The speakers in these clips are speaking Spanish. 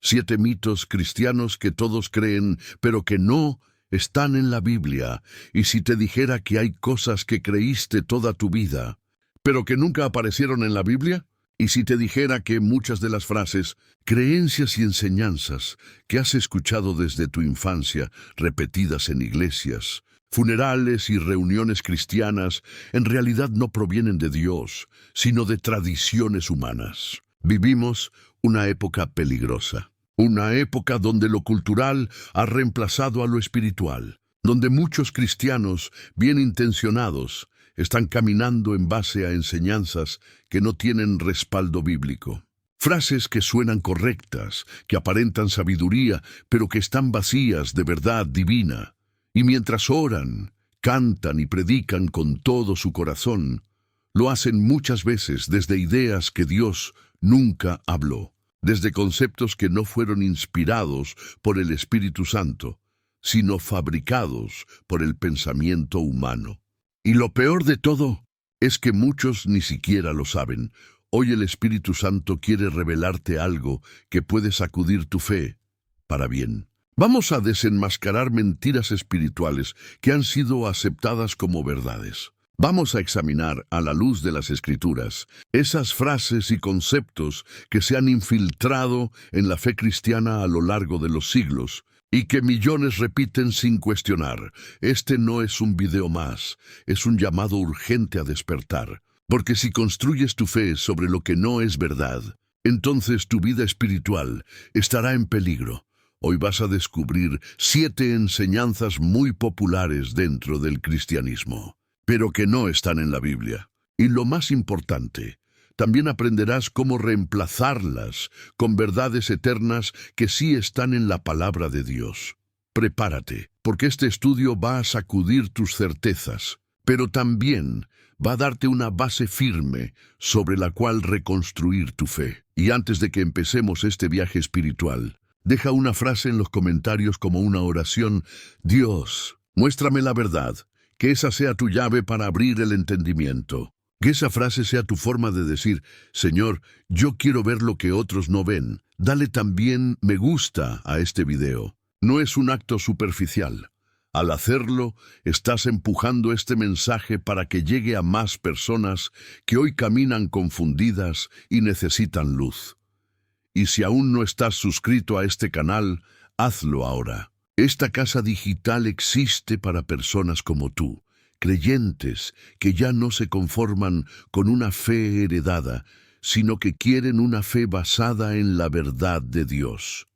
7 mitos cristianos que todos creen, pero que no están en la Biblia. Y si te dijera que hay cosas que creíste toda tu vida, pero que nunca aparecieron en la Biblia, y si te dijera que muchas de las frases, creencias y enseñanzas que has escuchado desde tu infancia, repetidas en iglesias, funerales y reuniones cristianas, en realidad no provienen de Dios, sino de tradiciones humanas. Vivimos una época peligrosa, una época donde lo cultural ha reemplazado a lo espiritual, donde muchos cristianos bien intencionados están caminando en base a enseñanzas que no tienen respaldo bíblico. Frases que suenan correctas, que aparentan sabiduría, pero que están vacías de verdad divina. Y mientras oran, cantan y predican con todo su corazón, lo hacen muchas veces desde ideas que Dios nunca habló, desde conceptos que no fueron inspirados por el Espíritu Santo, sino fabricados por el pensamiento humano. Y lo peor de todo es que muchos ni siquiera lo saben. Hoy el Espíritu Santo quiere revelarte algo que puede sacudir tu fe para bien. Vamos a desenmascarar mentiras espirituales que han sido aceptadas como verdades. Vamos a examinar a la luz de las Escrituras esas frases y conceptos que se han infiltrado en la fe cristiana a lo largo de los siglos y que millones repiten sin cuestionar. Este no es un video más, es un llamado urgente a despertar. Porque si construyes tu fe sobre lo que no es verdad, entonces tu vida espiritual estará en peligro. Hoy vas a descubrir 7 enseñanzas muy populares dentro del cristianismo, pero que no están en la Biblia. Y lo más importante, también aprenderás cómo reemplazarlas con verdades eternas que sí están en la palabra de Dios. Prepárate, porque este estudio va a sacudir tus certezas, pero también va a darte una base firme sobre la cual reconstruir tu fe. Y antes de que empecemos este viaje espiritual, deja una frase en los comentarios como una oración. Dios, muéstrame la verdad, que esa sea tu llave para abrir el entendimiento. Que esa frase sea tu forma de decir, Señor, yo quiero ver lo que otros no ven. Dale también me gusta a este video. No es un acto superficial. Al hacerlo, estás empujando este mensaje para que llegue a más personas que hoy caminan confundidas y necesitan luz. Y si aún no estás suscrito a este canal, hazlo ahora. Esta casa digital existe para personas como tú, creyentes que ya no se conforman con una fe heredada, sino que quieren una fe basada en la verdad de Dios.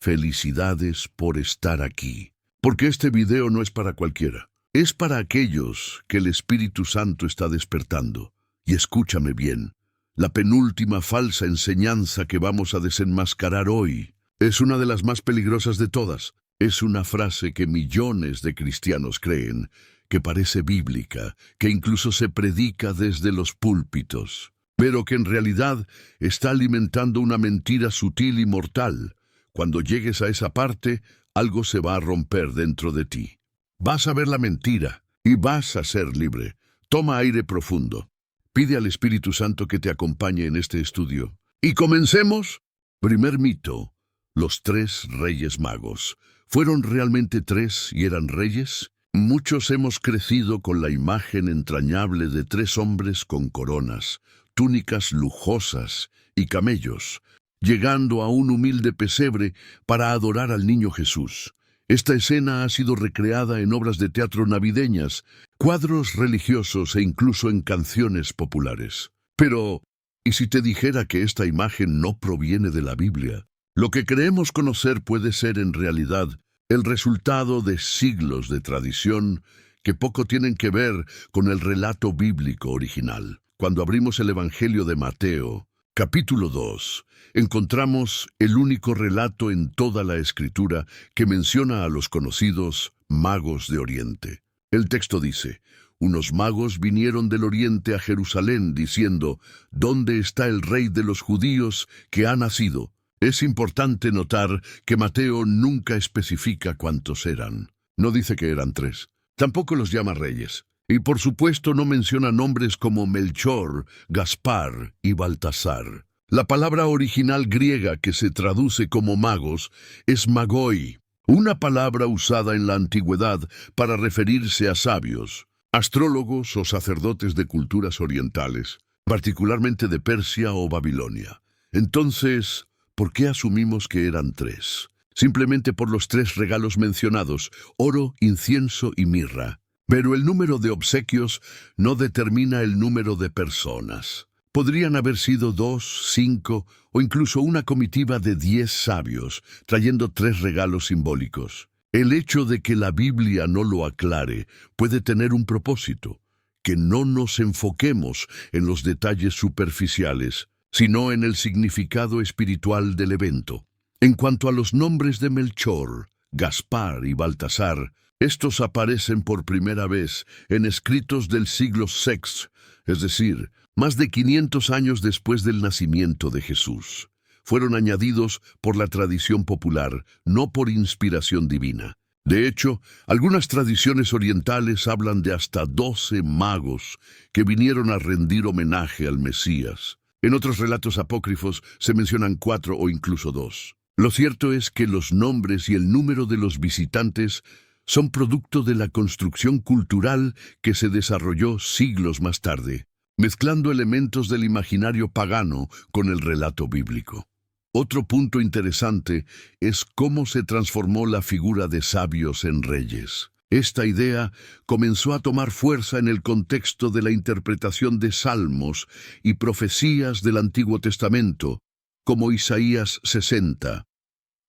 Felicidades por estar aquí. Porque este video no es para cualquiera. Es para aquellos que el Espíritu Santo está despertando. Y escúchame bien, la penúltima falsa enseñanza que vamos a desenmascarar hoy es una de las más peligrosas de todas. Es una frase que millones de cristianos creen, que parece bíblica, que incluso se predica desde los púlpitos, pero que en realidad está alimentando una mentira sutil y mortal. Cuando llegues a esa parte, algo se va a romper dentro de ti. Vas a ver la mentira y vas a ser libre. Toma aire profundo. Pide al Espíritu Santo que te acompañe en este estudio. Y comencemos. Primer mito. Los 3 reyes magos. ¿Fueron realmente 3 y eran reyes? Muchos hemos crecido con la imagen entrañable de 3 hombres con coronas, túnicas lujosas y camellos, llegando a un humilde pesebre para adorar al niño Jesús. Esta escena ha sido recreada en obras de teatro navideñas, cuadros religiosos e incluso en canciones populares. Pero, ¿y si te dijera que esta imagen no proviene de la Biblia? Lo que creemos conocer puede ser en realidad el resultado de siglos de tradición que poco tienen que ver con el relato bíblico original. Cuando abrimos el Evangelio de Mateo, capítulo 2, encontramos el único relato en toda la Escritura que menciona a los conocidos magos de Oriente. El texto dice, unos magos vinieron del Oriente a Jerusalén diciendo, ¿dónde está el rey de los judíos que ha nacido? Es importante notar que Mateo nunca especifica cuántos eran. No dice que eran 3. Tampoco los llama reyes. Y por supuesto no menciona nombres como Melchor, Gaspar y Baltasar. La palabra original griega que se traduce como magos es magoi, una palabra usada en la antigüedad para referirse a sabios, astrólogos o sacerdotes de culturas orientales, particularmente de Persia o Babilonia. Entonces, ¿por qué asumimos que eran tres? Simplemente por los tres regalos mencionados: oro, incienso y mirra. Pero el número de obsequios no determina el número de personas. Podrían haber sido 2, 5 o incluso una comitiva de 10 sabios, trayendo tres regalos simbólicos. El hecho de que la Biblia no lo aclare puede tener un propósito: que no nos enfoquemos en los detalles superficiales, sino en el significado espiritual del evento. En cuanto a los nombres de Melchor, Gaspar y Baltasar, estos aparecen por primera vez en escritos del siglo VI, es decir, más de 500 años después del nacimiento de Jesús. Fueron añadidos por la tradición popular, no por inspiración divina. De hecho, algunas tradiciones orientales hablan de hasta 12 magos que vinieron a rendir homenaje al Mesías. En otros relatos apócrifos se mencionan 4 o incluso 2. Lo cierto es que los nombres y el número de los visitantes son producto de la construcción cultural que se desarrolló siglos más tarde, mezclando elementos del imaginario pagano con el relato bíblico. Otro punto interesante es cómo se transformó la figura de sabios en reyes. Esta idea comenzó a tomar fuerza en el contexto de la interpretación de salmos y profecías del Antiguo Testamento, como Isaías 60.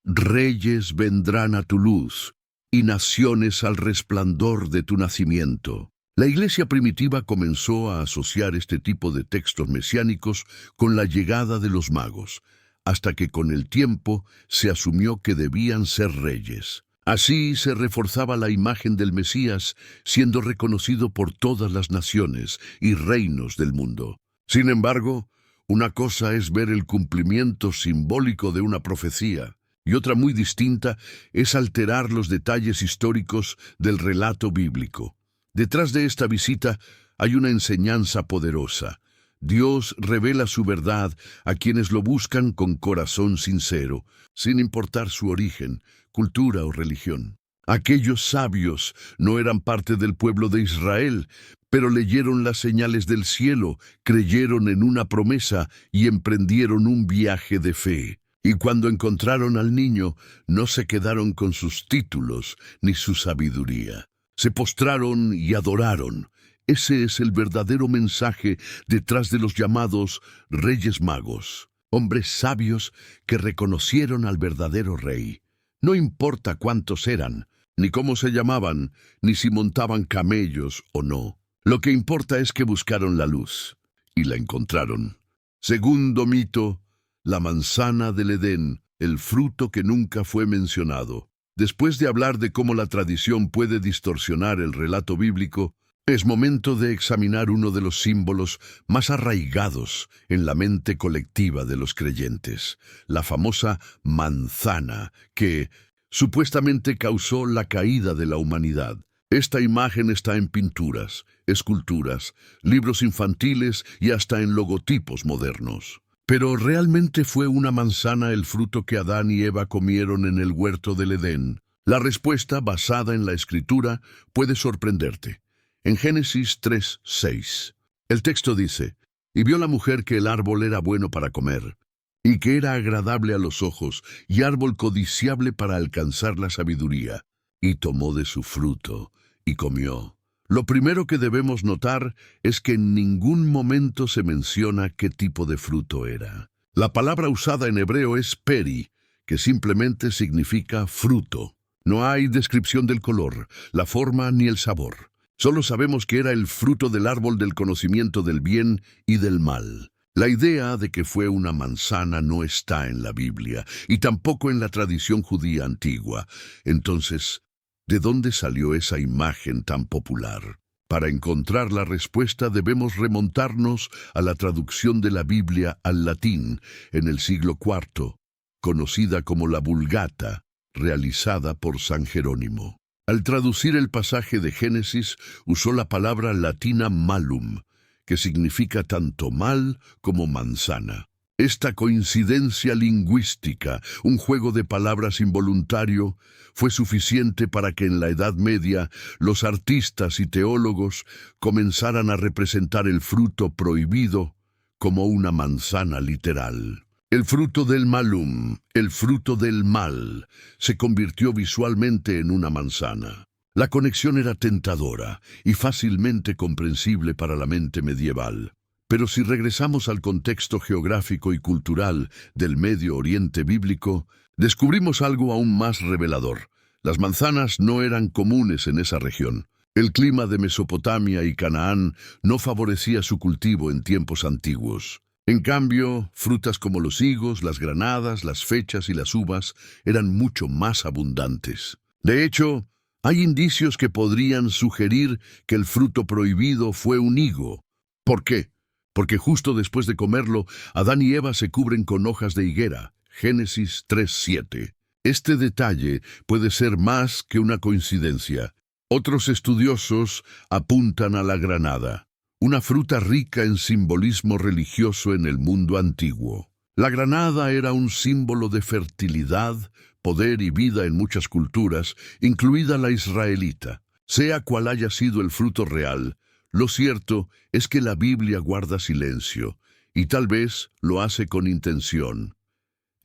Reyes vendrán a tu luz, y naciones al resplandor de tu nacimiento. La iglesia primitiva comenzó a asociar este tipo de textos mesiánicos con la llegada de los magos, hasta que con el tiempo se asumió que debían ser reyes. Así se reforzaba la imagen del Mesías, siendo reconocido por todas las naciones y reinos del mundo. Sin embargo, una cosa es ver el cumplimiento simbólico de una profecía, y otra muy distinta es alterar los detalles históricos del relato bíblico. Detrás de esta visita hay una enseñanza poderosa. Dios revela su verdad a quienes lo buscan con corazón sincero, sin importar su origen, cultura o religión. Aquellos sabios no eran parte del pueblo de Israel, pero leyeron las señales del cielo, creyeron en una promesa y emprendieron un viaje de fe. Y cuando encontraron al niño, no se quedaron con sus títulos ni su sabiduría. Se postraron y adoraron. Ese es el verdadero mensaje detrás de los llamados Reyes Magos, hombres sabios que reconocieron al verdadero rey. No importa cuántos eran, ni cómo se llamaban, ni si montaban camellos o no. Lo que importa es que buscaron la luz, y la encontraron. Segundo mito: la manzana del Edén, el fruto que nunca fue mencionado. Después de hablar de cómo la tradición puede distorsionar el relato bíblico, es momento de examinar uno de los símbolos más arraigados en la mente colectiva de los creyentes, la famosa manzana, que supuestamente causó la caída de la humanidad. Esta imagen está en pinturas, esculturas, libros infantiles y hasta en logotipos modernos. Pero ¿realmente fue una manzana el fruto que Adán y Eva comieron en el huerto del Edén? La respuesta, basada en la Escritura, puede sorprenderte. En Génesis 3:6, el texto dice: «Y vio la mujer que el árbol era bueno para comer, y que era agradable a los ojos, y árbol codiciable para alcanzar la sabiduría, y tomó de su fruto, y comió». Lo primero que debemos notar es que en ningún momento se menciona qué tipo de fruto era. La palabra usada en hebreo es peri, que simplemente significa fruto. No hay descripción del color, la forma ni el sabor. Solo sabemos que era el fruto del árbol del conocimiento del bien y del mal. La idea de que fue una manzana no está en la Biblia y tampoco en la tradición judía antigua. Entonces, ¿de dónde salió esa imagen tan popular? Para encontrar la respuesta debemos remontarnos a la traducción de la Biblia al latín en el siglo IV, conocida como la Vulgata, realizada por San Jerónimo. Al traducir el pasaje de Génesis, usó la palabra latina malum, que significa tanto mal como manzana. Esta coincidencia lingüística, un juego de palabras involuntario, fue suficiente para que en la Edad Media los artistas y teólogos comenzaran a representar el fruto prohibido como una manzana literal. El fruto del malum, el fruto del mal, se convirtió visualmente en una manzana. La conexión era tentadora y fácilmente comprensible para la mente medieval. Pero si regresamos al contexto geográfico y cultural del Medio Oriente bíblico, descubrimos algo aún más revelador. Las manzanas no eran comunes en esa región. El clima de Mesopotamia y Canaán no favorecía su cultivo en tiempos antiguos. En cambio, frutas como los higos, las granadas, las fechas y las uvas eran mucho más abundantes. De hecho, hay indicios que podrían sugerir que el fruto prohibido fue un higo. ¿Por qué? Porque justo después de comerlo, Adán y Eva se cubren con hojas de higuera. Génesis 3:7. Este detalle puede ser más que una coincidencia. Otros estudiosos apuntan a la granada, una fruta rica en simbolismo religioso en el mundo antiguo. La granada era un símbolo de fertilidad, poder y vida en muchas culturas, incluida la israelita. Sea cual haya sido el fruto real, lo cierto es que la Biblia guarda silencio, y tal vez lo hace con intención.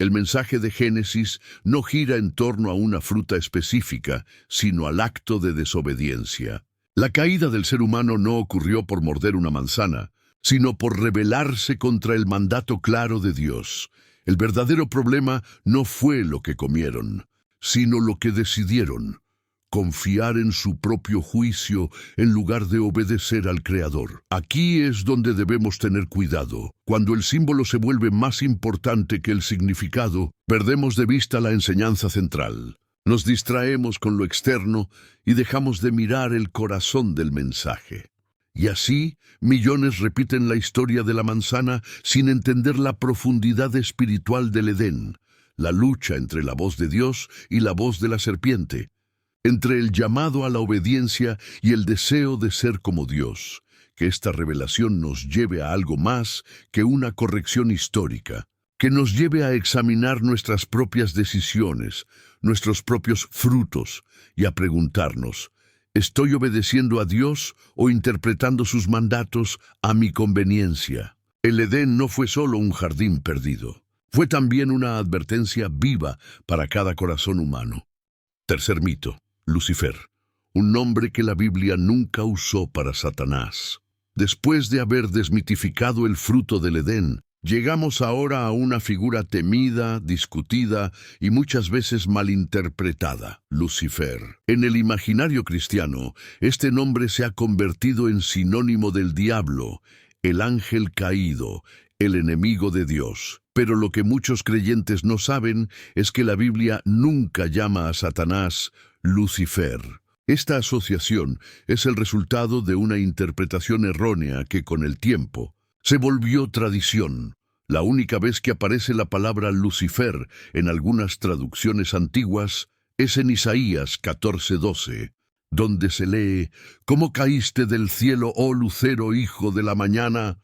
El mensaje de Génesis no gira en torno a una fruta específica, sino al acto de desobediencia. La caída del ser humano no ocurrió por morder una manzana, sino por rebelarse contra el mandato claro de Dios. El verdadero problema no fue lo que comieron, sino lo que decidieron: confiar en su propio juicio en lugar de obedecer al Creador. Aquí es donde debemos tener cuidado. Cuando el símbolo se vuelve más importante que el significado, perdemos de vista la enseñanza central. Nos distraemos con lo externo y dejamos de mirar el corazón del mensaje. Y así, millones repiten la historia de la manzana sin entender la profundidad espiritual del Edén, la lucha entre la voz de Dios y la voz de la serpiente, entre el llamado a la obediencia y el deseo de ser como Dios. Que esta revelación nos lleve a algo más que una corrección histórica, que nos lleve a examinar nuestras propias decisiones, nuestros propios frutos, y a preguntarnos: ¿estoy obedeciendo a Dios o interpretando sus mandatos a mi conveniencia? El Edén no fue solo un jardín perdido, fue también una advertencia viva para cada corazón humano. Tercer mito: Lucifer, un nombre que la Biblia nunca usó para Satanás. Después de haber desmitificado el fruto del Edén, llegamos ahora a una figura temida, discutida y muchas veces malinterpretada: Lucifer. En el imaginario cristiano, este nombre se ha convertido en sinónimo del diablo, el ángel caído, el enemigo de Dios. Pero lo que muchos creyentes no saben es que la Biblia nunca llama a Satanás Lucifer. Esta asociación es el resultado de una interpretación errónea que con el tiempo se volvió tradición. La única vez que aparece la palabra Lucifer en algunas traducciones antiguas es en Isaías 14:12, donde se lee: «¿Cómo caíste del cielo, oh lucero, hijo de la mañana?».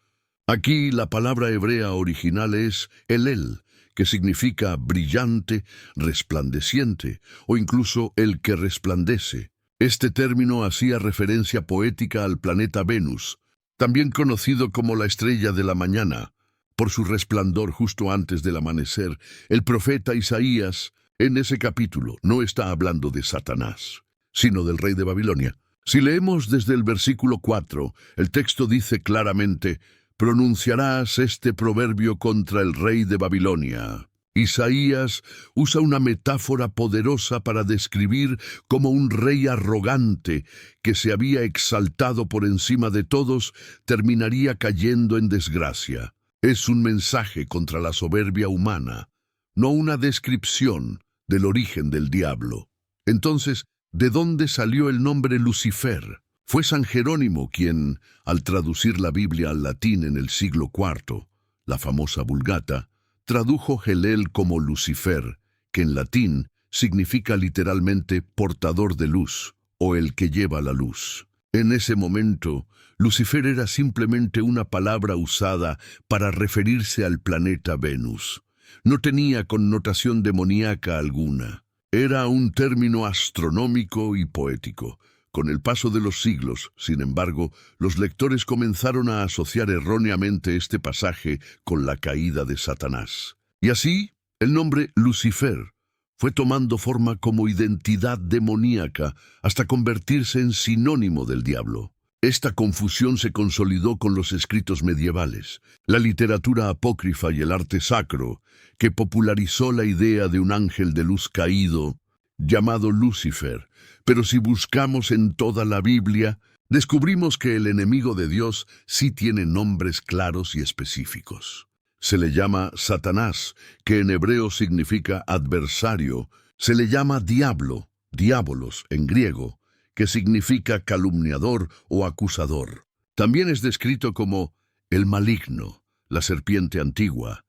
Aquí la palabra hebrea original es Elel, que significa brillante, resplandeciente, o incluso el que resplandece. Este término hacía referencia poética al planeta Venus, también conocido como la estrella de la mañana, por su resplandor justo antes del amanecer. El profeta Isaías, en ese capítulo, no está hablando de Satanás, sino del rey de Babilonia. Si leemos desde el versículo 4, el texto dice claramente: «Pronunciarás este proverbio contra el rey de Babilonia». Isaías usa una metáfora poderosa para describir cómo un rey arrogante que se había exaltado por encima de todos terminaría cayendo en desgracia. Es un mensaje contra la soberbia humana, no una descripción del origen del diablo. Entonces, ¿de dónde salió el nombre Lucifer? Fue San Jerónimo quien, al traducir la Biblia al latín en el siglo IV, la famosa Vulgata, tradujo Helel como Lucifer, que en latín significa literalmente portador de luz o el que lleva la luz. En ese momento, Lucifer era simplemente una palabra usada para referirse al planeta Venus. No tenía connotación demoníaca alguna. Era un término astronómico y poético. Con el paso de los siglos, sin embargo, los lectores comenzaron a asociar erróneamente este pasaje con la caída de Satanás. Y así, el nombre Lucifer fue tomando forma como identidad demoníaca hasta convertirse en sinónimo del diablo. Esta confusión se consolidó con los escritos medievales, la literatura apócrifa y el arte sacro, que popularizó la idea de un ángel de luz caído llamado Lucifer. Pero si buscamos en toda la Biblia, descubrimos que el enemigo de Dios sí tiene nombres claros y específicos. Se le llama Satanás, que en hebreo significa adversario. Se le llama diablo, diabolos en griego, que significa calumniador o acusador. También es descrito como el maligno, la serpiente antigua,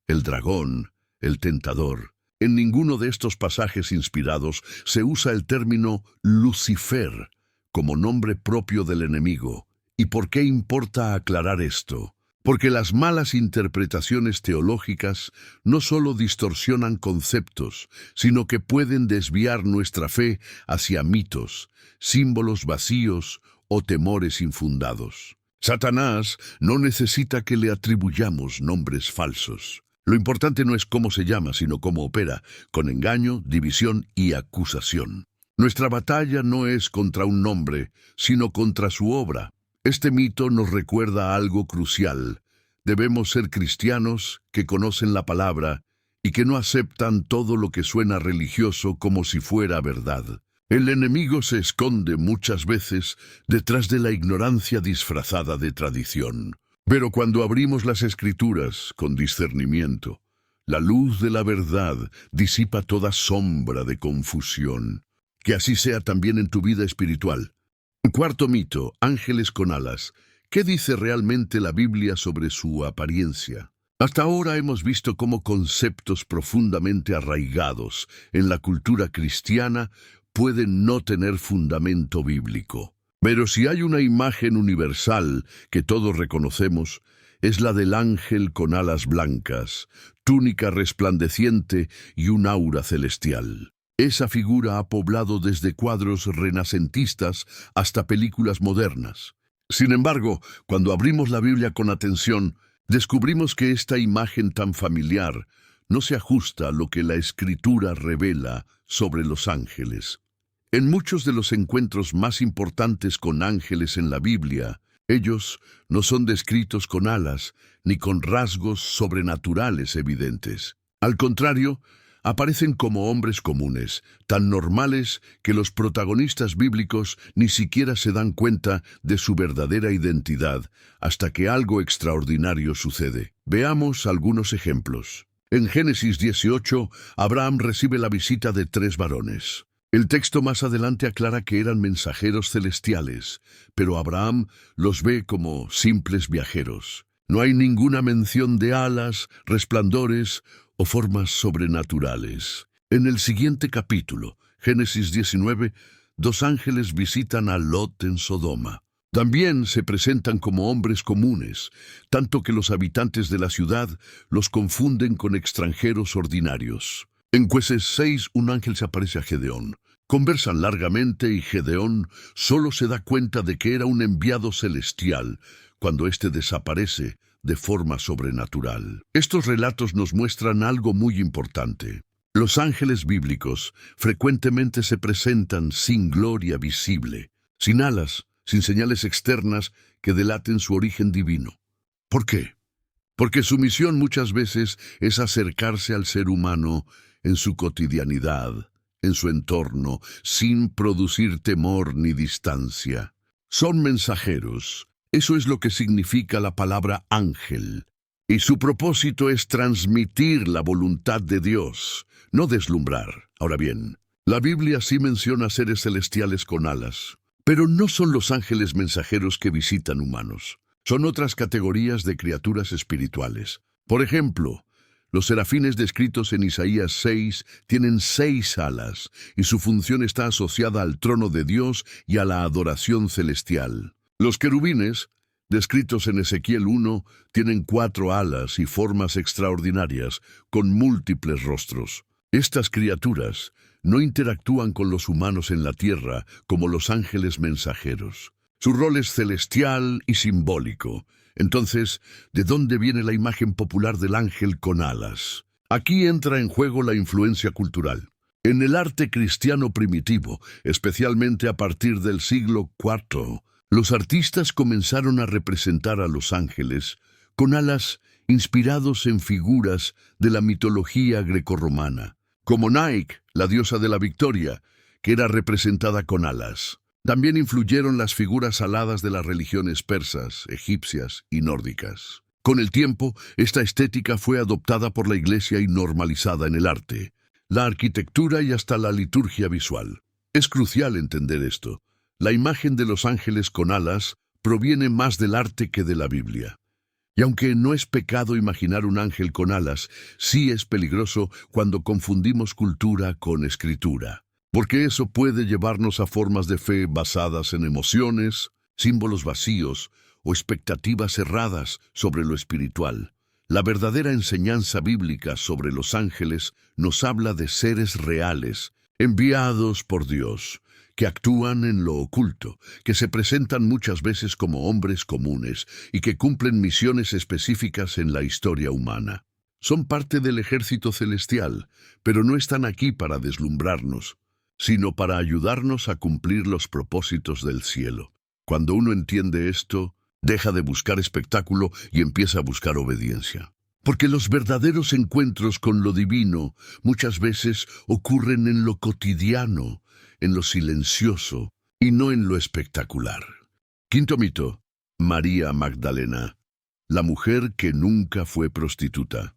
el dragón, el tentador. En ninguno de estos pasajes inspirados se usa el término Lucifer como nombre propio del enemigo. ¿Y por qué importa aclarar esto? Porque las malas interpretaciones teológicas no solo distorsionan conceptos, sino que pueden desviar nuestra fe hacia mitos, símbolos vacíos o temores infundados. Satanás no necesita que le atribuyamos nombres falsos. Lo importante no es cómo se llama, sino cómo opera, con engaño, división y acusación. Nuestra batalla no es contra un nombre, sino contra su obra. Este mito nos recuerda algo crucial. Debemos ser cristianos que conocen la palabra y que no aceptan todo lo que suena religioso como si fuera verdad. El enemigo se esconde muchas veces detrás de la ignorancia disfrazada de tradición. Pero cuando abrimos las Escrituras con discernimiento, la luz de la verdad disipa toda sombra de confusión. Que así sea también en tu vida espiritual. Cuarto mito, ángeles con alas. ¿Qué dice realmente la Biblia sobre su apariencia? Hasta ahora hemos visto cómo conceptos profundamente arraigados en la cultura cristiana pueden no tener fundamento bíblico. Pero si hay una imagen universal que todos reconocemos, es la del ángel con alas blancas, túnica resplandeciente y un aura celestial. Esa figura ha poblado desde cuadros renacentistas hasta películas modernas. Sin embargo, cuando abrimos la Biblia con atención, descubrimos que esta imagen tan familiar no se ajusta a lo que la Escritura revela sobre los ángeles. En muchos de los encuentros más importantes con ángeles en la Biblia, ellos no son descritos con alas ni con rasgos sobrenaturales evidentes. Al contrario, aparecen como hombres comunes, tan normales que los protagonistas bíblicos ni siquiera se dan cuenta de su verdadera identidad hasta que algo extraordinario sucede. Veamos algunos ejemplos. En Génesis 18, Abraham recibe la visita de 3 varones. El texto más adelante aclara que eran mensajeros celestiales, pero Abraham los ve como simples viajeros. No hay ninguna mención de alas, resplandores o formas sobrenaturales. En el siguiente capítulo, Génesis 19, 2 ángeles visitan a Lot en Sodoma. También se presentan como hombres comunes, tanto que los habitantes de la ciudad los confunden con extranjeros ordinarios. En Jueces 6, un ángel se aparece a Gedeón. Conversan largamente y Gedeón solo se da cuenta de que era un enviado celestial cuando éste desaparece de forma sobrenatural. Estos relatos nos muestran algo muy importante. Los ángeles bíblicos frecuentemente se presentan sin gloria visible, sin alas, sin señales externas que delaten su origen divino. ¿Por qué? Porque su misión muchas veces es acercarse al ser humano en su cotidianidad, en su entorno, sin producir temor ni distancia. Son mensajeros. Eso es lo que significa la palabra ángel. Y su propósito es transmitir la voluntad de Dios, no deslumbrar. Ahora bien, la Biblia sí menciona seres celestiales con alas, pero no son los ángeles mensajeros que visitan humanos. Son otras categorías de criaturas espirituales. Por ejemplo, Los serafines descritos en Isaías 6 tienen 6 alas, y su función está asociada al trono de Dios y a la adoración celestial. Los querubines, descritos en Ezequiel 1, tienen 4 alas y formas extraordinarias, con múltiples rostros. Estas criaturas no interactúan con los humanos en la tierra como los ángeles mensajeros. Su rol es celestial y simbólico. Entonces, ¿de dónde viene la imagen popular del ángel con alas? Aquí entra en juego la influencia cultural. En el arte cristiano primitivo, especialmente a partir del siglo IV, los artistas comenzaron a representar a los ángeles con alas inspirados en figuras de la mitología grecorromana, como Nike, la diosa de la victoria, que era representada con alas. También influyeron las figuras aladas de las religiones persas, egipcias y nórdicas. Con el tiempo, esta estética fue adoptada por la Iglesia y normalizada en el arte, la arquitectura y hasta la liturgia visual. Es crucial entender esto. La imagen de los ángeles con alas proviene más del arte que de la Biblia. Y aunque no es pecado imaginar un ángel con alas, sí es peligroso cuando confundimos cultura con escritura. Porque eso puede llevarnos a formas de fe basadas en emociones, símbolos vacíos o expectativas cerradas sobre lo espiritual. La verdadera enseñanza bíblica sobre los ángeles nos habla de seres reales, enviados por Dios, que actúan en lo oculto, que se presentan muchas veces como hombres comunes y que cumplen misiones específicas en la historia humana. Son parte del ejército celestial, pero no están aquí para deslumbrarnos, sino para ayudarnos a cumplir los propósitos del cielo. Cuando uno entiende esto, deja de buscar espectáculo y empieza a buscar obediencia. Porque los verdaderos encuentros con lo divino muchas veces ocurren en lo cotidiano, en lo silencioso y no en lo espectacular. Quinto mito: María Magdalena, la mujer que nunca fue prostituta.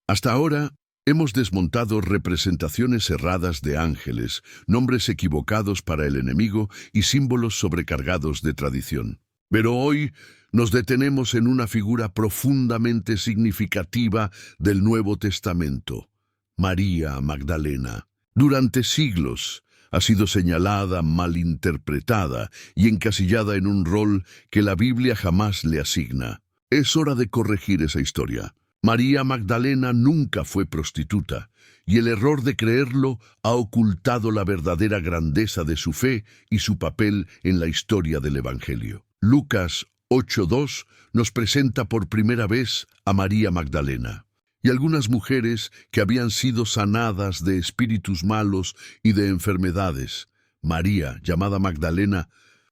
Hasta ahora hemos desmontado representaciones erradas de ángeles, nombres equivocados para el enemigo y símbolos sobrecargados de tradición. Pero hoy nos detenemos en una figura profundamente significativa del Nuevo Testamento: María Magdalena. Durante siglos ha sido señalada, malinterpretada y encasillada en un rol que la Biblia jamás le asigna. Es hora de corregir esa historia. María Magdalena nunca fue prostituta, y el error de creerlo ha ocultado la verdadera grandeza de su fe y su papel en la historia del Evangelio. Lucas 8:2 nos presenta por primera vez a María Magdalena y algunas mujeres que habían sido sanadas de espíritus malos y de enfermedades. María, llamada Magdalena,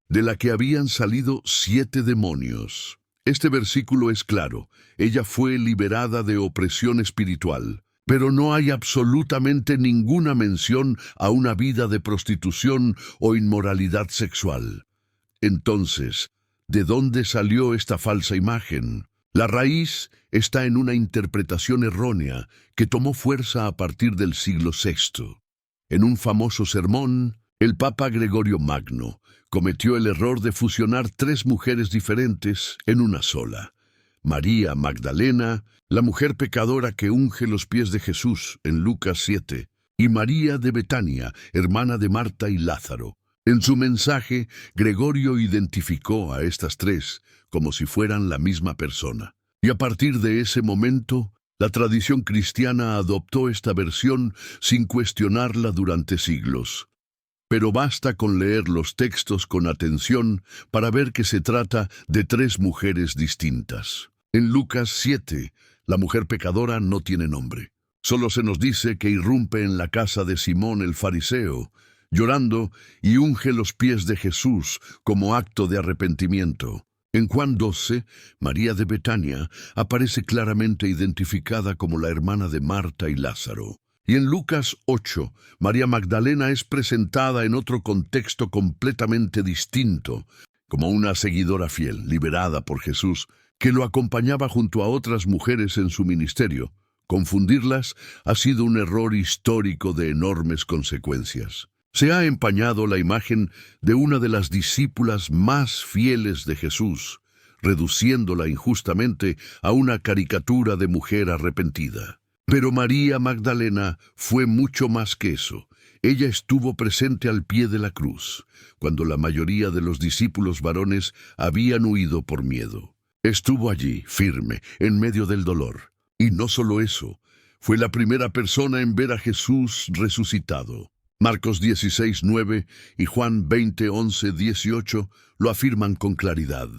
de la que habían salido 7 demonios. Este versículo es claro: ella fue liberada de opresión espiritual, pero no hay absolutamente ninguna mención a una vida de prostitución o inmoralidad sexual. Entonces, ¿de dónde salió esta falsa imagen? La raíz está en una interpretación errónea que tomó fuerza a partir del siglo VI. En un famoso sermón, el Papa Gregorio Magno cometió el error de fusionar 3 mujeres diferentes en una sola: María Magdalena, la mujer pecadora que unge los pies de Jesús en Lucas 7, y María de Betania, hermana de Marta y Lázaro. En su mensaje, Gregorio identificó a estas 3 como si fueran la misma persona. Y a partir de ese momento, la tradición cristiana adoptó esta versión sin cuestionarla durante siglos. Pero basta con leer los textos con atención para ver que se trata de 3 mujeres distintas. En Lucas 7, la mujer pecadora no tiene nombre. Solo se nos dice que irrumpe en la casa de Simón el fariseo, llorando, y unge los pies de Jesús como acto de arrepentimiento. En Juan 12, María de Betania aparece claramente identificada como la hermana de Marta y Lázaro. Y en Lucas 8, María Magdalena es presentada en otro contexto completamente distinto, como una seguidora fiel, liberada por Jesús, que lo acompañaba junto a otras mujeres en su ministerio. Confundirlas ha sido un error histórico de enormes consecuencias. Se ha empañado la imagen de una de las discípulas más fieles de Jesús, reduciéndola injustamente a una caricatura de mujer arrepentida. Pero María Magdalena fue mucho más que eso. Ella estuvo presente al pie de la cruz, cuando la mayoría de los discípulos varones habían huido por miedo. Estuvo allí, firme, en medio del dolor. Y no solo eso, fue la primera persona en ver a Jesús resucitado. Marcos 16:9 y Juan 20:11-18 lo afirman con claridad.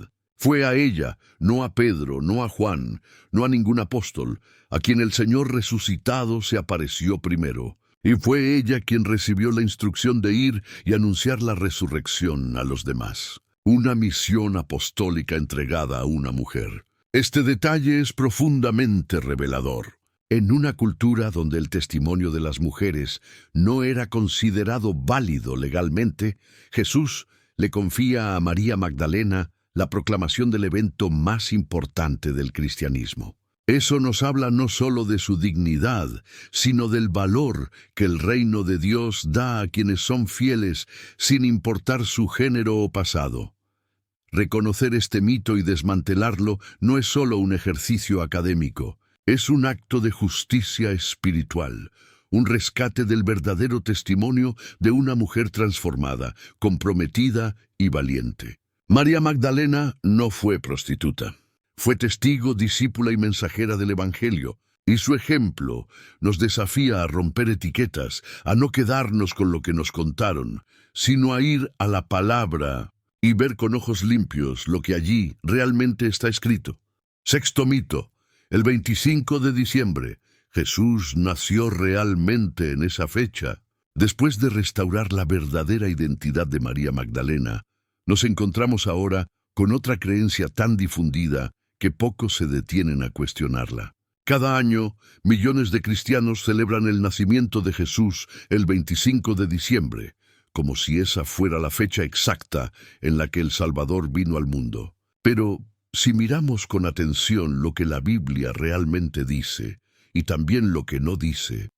Fue a ella, no a Pedro, no a Juan, no a ningún apóstol, a quien el Señor resucitado se apareció primero. Y fue ella quien recibió la instrucción de ir y anunciar la resurrección a los demás. Una misión apostólica entregada a una mujer. Este detalle es profundamente revelador. En una cultura donde el testimonio de las mujeres no era considerado válido legalmente, Jesús le confía a María Magdalena la proclamación del evento más importante del cristianismo. Eso nos habla no solo de su dignidad, sino del valor que el reino de Dios da a quienes son fieles sin importar su género o pasado. Reconocer este mito y desmantelarlo no es solo un ejercicio académico, es un acto de justicia espiritual, un rescate del verdadero testimonio de una mujer transformada, comprometida y valiente. María Magdalena no fue prostituta. Fue testigo, discípula y mensajera del Evangelio, y su ejemplo nos desafía a romper etiquetas, a no quedarnos con lo que nos contaron, sino a ir a la palabra y ver con ojos limpios lo que allí realmente está escrito. Sexto mito. El 25 de diciembre, Jesús nació realmente en esa fecha. Después de restaurar la verdadera identidad de María Magdalena, nos encontramos ahora con otra creencia tan difundida que pocos se detienen a cuestionarla. Cada año, millones de cristianos celebran el nacimiento de Jesús el 25 de diciembre, como si esa fuera la fecha exacta en la que el Salvador vino al mundo. Pero si miramos con atención lo que la Biblia realmente dice, y también lo que no dice,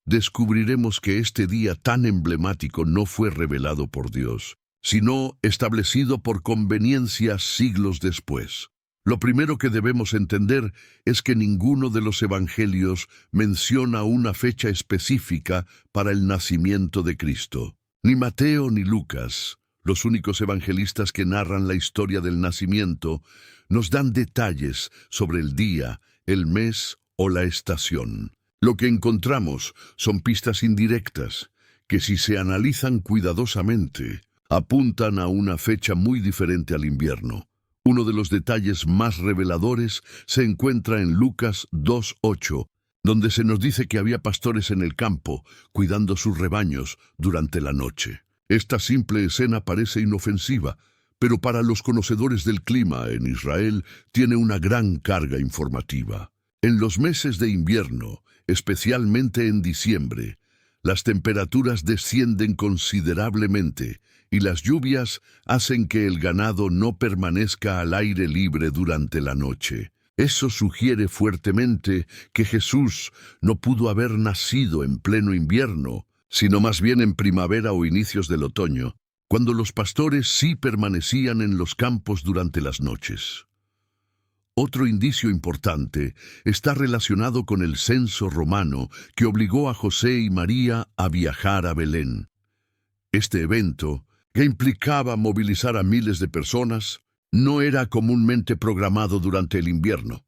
descubriremos que este día tan emblemático no fue revelado por Dios, sino establecido por conveniencia siglos después. Lo primero que debemos entender es que ninguno de los evangelios menciona una fecha específica para el nacimiento de Cristo. Ni Mateo ni Lucas, los únicos evangelistas que narran la historia del nacimiento, nos dan detalles sobre el día, el mes o la estación. Lo que encontramos son pistas indirectas, que si se analizan cuidadosamente, apuntan a una fecha muy diferente al invierno. Uno de los detalles más reveladores se encuentra en Lucas 2:8, donde se nos dice que había pastores en el campo, cuidando sus rebaños durante la noche. Esta simple escena parece inofensiva, pero para los conocedores del clima en Israel tiene una gran carga informativa. En los meses de invierno, especialmente en diciembre, las temperaturas descienden considerablemente y las lluvias hacen que el ganado no permanezca al aire libre durante la noche. Eso sugiere fuertemente que Jesús no pudo haber nacido en pleno invierno, sino más bien en primavera o inicios del otoño, cuando los pastores sí permanecían en los campos durante las noches. Otro indicio importante está relacionado con el censo romano que obligó a José y María a viajar a Belén. Este evento, que implicaba movilizar a miles de personas, no era comúnmente programado durante el invierno,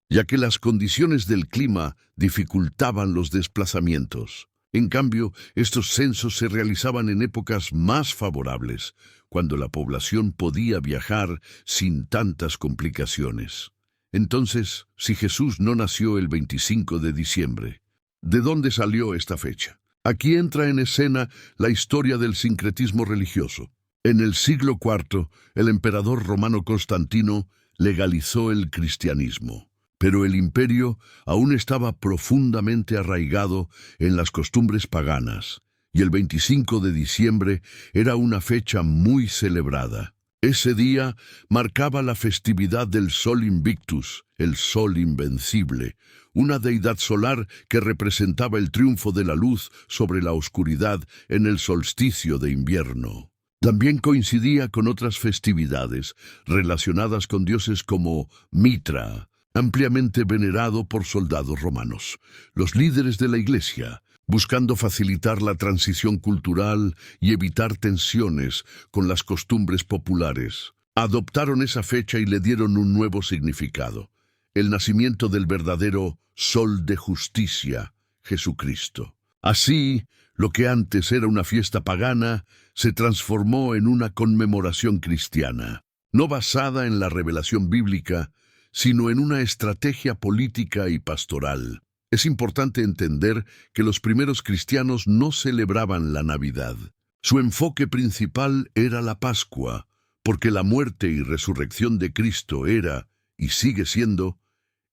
ya que las condiciones del clima dificultaban los desplazamientos. En cambio, estos censos se realizaban en épocas más favorables, cuando la población podía viajar sin tantas complicaciones. Entonces, si Jesús no nació el 25 de diciembre, ¿de dónde salió esta fecha? Aquí entra en escena la historia del sincretismo religioso. En el siglo IV, el emperador romano Constantino legalizó el cristianismo, pero el imperio aún estaba profundamente arraigado en las costumbres paganas, y el 25 de diciembre era una fecha muy celebrada. Ese día marcaba la festividad del Sol Invictus, el Sol Invencible, una deidad solar que representaba el triunfo de la luz sobre la oscuridad en el solsticio de invierno. También coincidía con otras festividades relacionadas con dioses como Mitra, ampliamente venerado por soldados romanos. Los líderes de la Iglesia, buscando facilitar la transición cultural y evitar tensiones con las costumbres populares, adoptaron esa fecha y le dieron un nuevo significado: el nacimiento del verdadero Sol de Justicia, Jesucristo. Así, lo que antes era una fiesta pagana se transformó en una conmemoración cristiana, no basada en la revelación bíblica, sino en una estrategia política y pastoral. Es importante entender que los primeros cristianos no celebraban la Navidad. Su enfoque principal era la Pascua, porque la muerte y resurrección de Cristo era, y sigue siendo,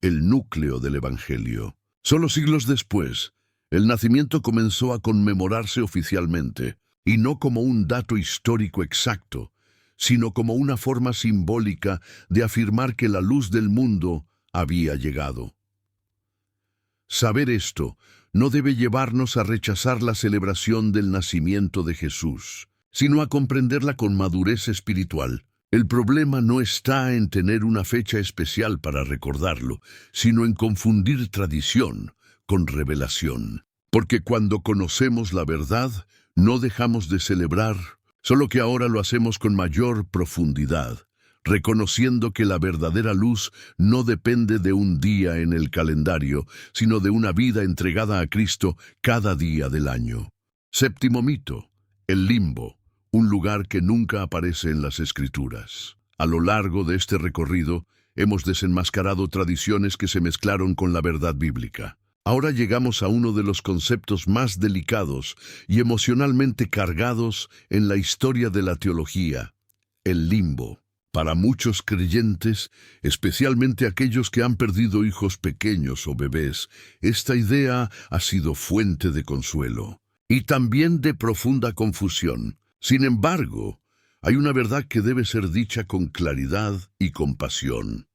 el núcleo del Evangelio. Solo siglos después, el nacimiento comenzó a conmemorarse oficialmente, y no como un dato histórico exacto, sino como una forma simbólica de afirmar que la luz del mundo había llegado. Saber esto no debe llevarnos a rechazar la celebración del nacimiento de Jesús, sino a comprenderla con madurez espiritual. El problema no está en tener una fecha especial para recordarlo, sino en confundir tradición con revelación. Porque cuando conocemos la verdad, no dejamos de celebrar, solo que ahora lo hacemos con mayor profundidad, reconociendo que la verdadera luz no depende de un día en el calendario, sino de una vida entregada a Cristo cada día del año. Séptimo mito: el limbo, un lugar que nunca aparece en las Escrituras. A lo largo de este recorrido, hemos desenmascarado tradiciones que se mezclaron con la verdad bíblica. Ahora llegamos a uno de los conceptos más delicados y emocionalmente cargados en la historia de la teología: el limbo. Para muchos creyentes, especialmente aquellos que han perdido hijos pequeños o bebés, esta idea ha sido fuente de consuelo y también de profunda confusión. Sin embargo, hay una verdad que debe ser dicha con claridad y compasión.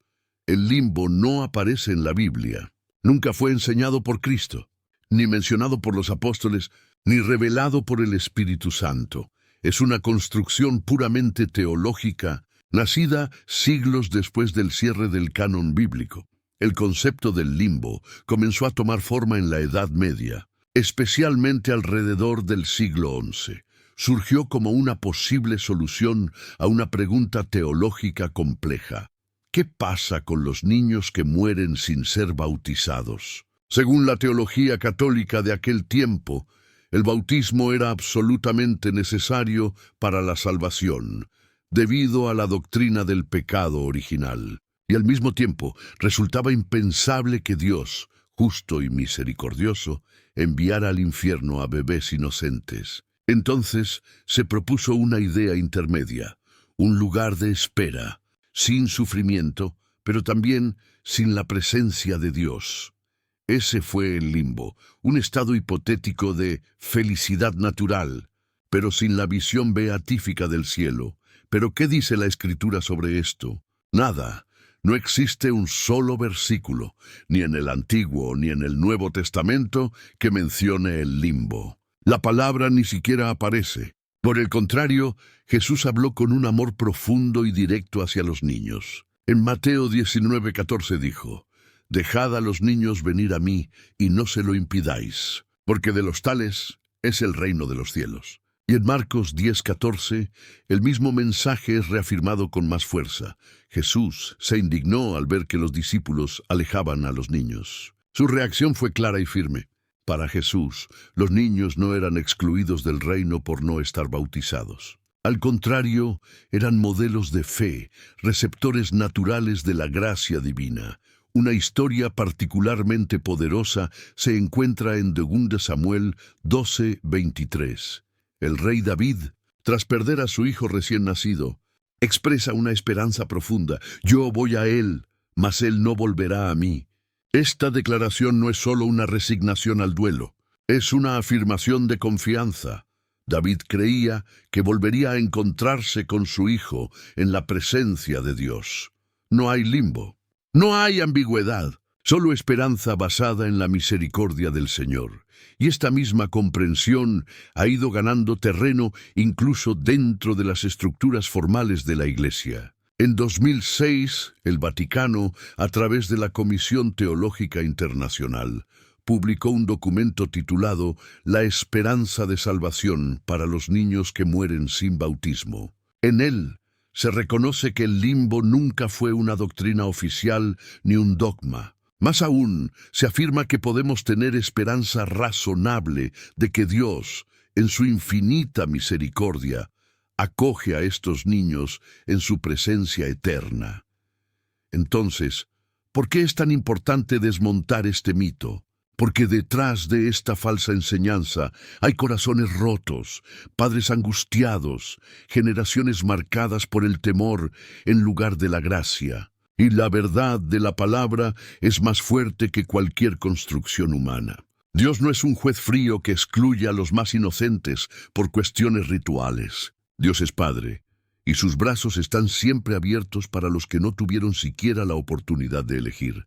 El limbo no aparece en la Biblia. Nunca fue enseñado por Cristo, ni mencionado por los apóstoles, ni revelado por el Espíritu Santo. Es una construcción puramente teológica, nacida siglos después del cierre del canon bíblico. El concepto del limbo comenzó a tomar forma en la Edad Media, especialmente alrededor del siglo XI. Surgió como una posible solución a una pregunta teológica compleja: ¿qué pasa con los niños que mueren sin ser bautizados? Según la teología católica de aquel tiempo, el bautismo era absolutamente necesario para la salvación, debido a la doctrina del pecado original. Y al mismo tiempo, resultaba impensable que Dios, justo y misericordioso, enviara al infierno a bebés inocentes. Entonces se propuso una idea intermedia: un lugar de espera, sin sufrimiento, pero también sin la presencia de Dios. Ese fue el limbo, un estado hipotético de felicidad natural, pero sin la visión beatífica del cielo. ¿Pero qué dice la Escritura sobre esto? Nada. No existe un solo versículo, ni en el Antiguo ni en el Nuevo Testamento, que mencione el limbo. La palabra ni siquiera aparece. Por el contrario, Jesús habló con un amor profundo y directo hacia los niños. En Mateo 19:14 dijo: «Dejad a los niños venir a mí, y no se lo impidáis, porque de los tales es el reino de los cielos». Y en Marcos 10:14, el mismo mensaje es reafirmado con más fuerza. Jesús se indignó al ver que los discípulos alejaban a los niños. Su reacción fue clara y firme. Para Jesús, los niños no eran excluidos del reino por no estar bautizados. Al contrario, eran modelos de fe, receptores naturales de la gracia divina. Una historia particularmente poderosa se encuentra en 2 Samuel 12:23. El rey David, tras perder a su hijo recién nacido, expresa una esperanza profunda: «Yo voy a él, mas él no volverá a mí». Esta declaración no es solo una resignación al duelo, es una afirmación de confianza. David creía que volvería a encontrarse con su hijo en la presencia de Dios. No hay limbo, no hay ambigüedad, solo esperanza basada en la misericordia del Señor. Y esta misma comprensión ha ido ganando terreno incluso dentro de las estructuras formales de la Iglesia. En 2006, el Vaticano, a través de la Comisión Teológica Internacional, publicó un documento titulado La esperanza de salvación para los niños que mueren sin bautismo. En él, se reconoce que el limbo nunca fue una doctrina oficial ni un dogma. Más aún, se afirma que podemos tener esperanza razonable de que Dios, en su infinita misericordia, acoge a estos niños en su presencia eterna. Entonces, ¿por qué es tan importante desmontar este mito? Porque detrás de esta falsa enseñanza hay corazones rotos, padres angustiados, generaciones marcadas por el temor en lugar de la gracia. Y la verdad de la palabra es más fuerte que cualquier construcción humana. Dios no es un juez frío que excluye a los más inocentes por cuestiones rituales. Dios es Padre, y sus brazos están siempre abiertos para los que no tuvieron siquiera la oportunidad de elegir.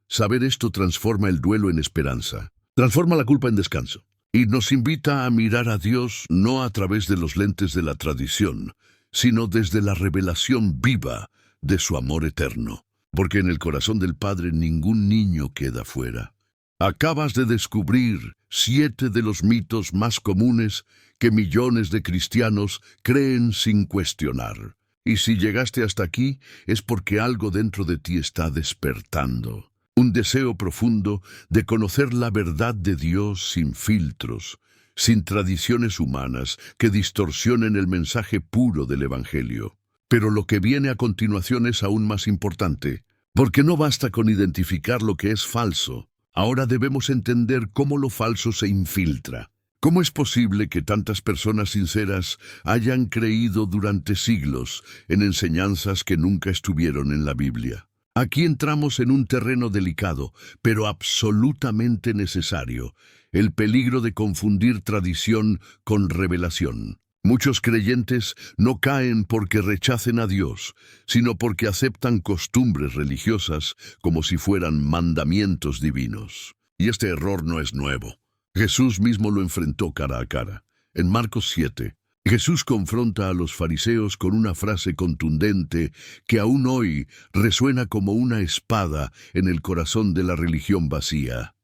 Saber esto transforma el duelo en esperanza, transforma la culpa en descanso, y nos invita a mirar a Dios no a través de los lentes de la tradición, sino desde la revelación viva de su amor eterno, porque en el corazón del Padre ningún niño queda fuera. Acabas de descubrir 7 de los mitos más comunes que millones de cristianos creen sin cuestionar. Y si llegaste hasta aquí, es porque algo dentro de ti está despertando. Un deseo profundo de conocer la verdad de Dios sin filtros, sin tradiciones humanas que distorsionen el mensaje puro del Evangelio. Pero lo que viene a continuación es aún más importante, porque no basta con identificar lo que es falso. Ahora debemos entender cómo lo falso se infiltra. ¿Cómo es posible que tantas personas sinceras hayan creído durante siglos en enseñanzas que nunca estuvieron en la Biblia? Aquí entramos en un terreno delicado, pero absolutamente necesario, el peligro de confundir tradición con revelación. Muchos creyentes no caen porque rechacen a Dios, sino porque aceptan costumbres religiosas como si fueran mandamientos divinos. Y este error no es nuevo. Jesús mismo lo enfrentó cara a cara. En Marcos 7, Jesús confronta a los fariseos con una frase contundente que aún hoy resuena como una espada en el corazón de la religión vacía.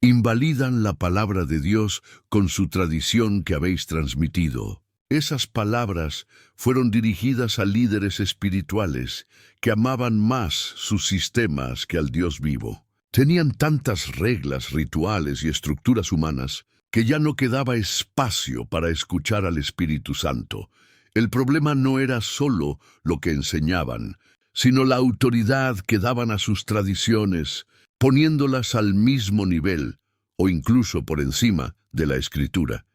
Invalidan la palabra de Dios con su tradición que habéis transmitido. Esas palabras fueron dirigidas a líderes espirituales que amaban más sus sistemas que al Dios vivo. Tenían tantas reglas, rituales y estructuras humanas que ya no quedaba espacio para escuchar al Espíritu Santo. El problema no era solo lo que enseñaban, sino la autoridad que daban a sus tradiciones, poniéndolas al mismo nivel, o incluso por encima, de la Escritura.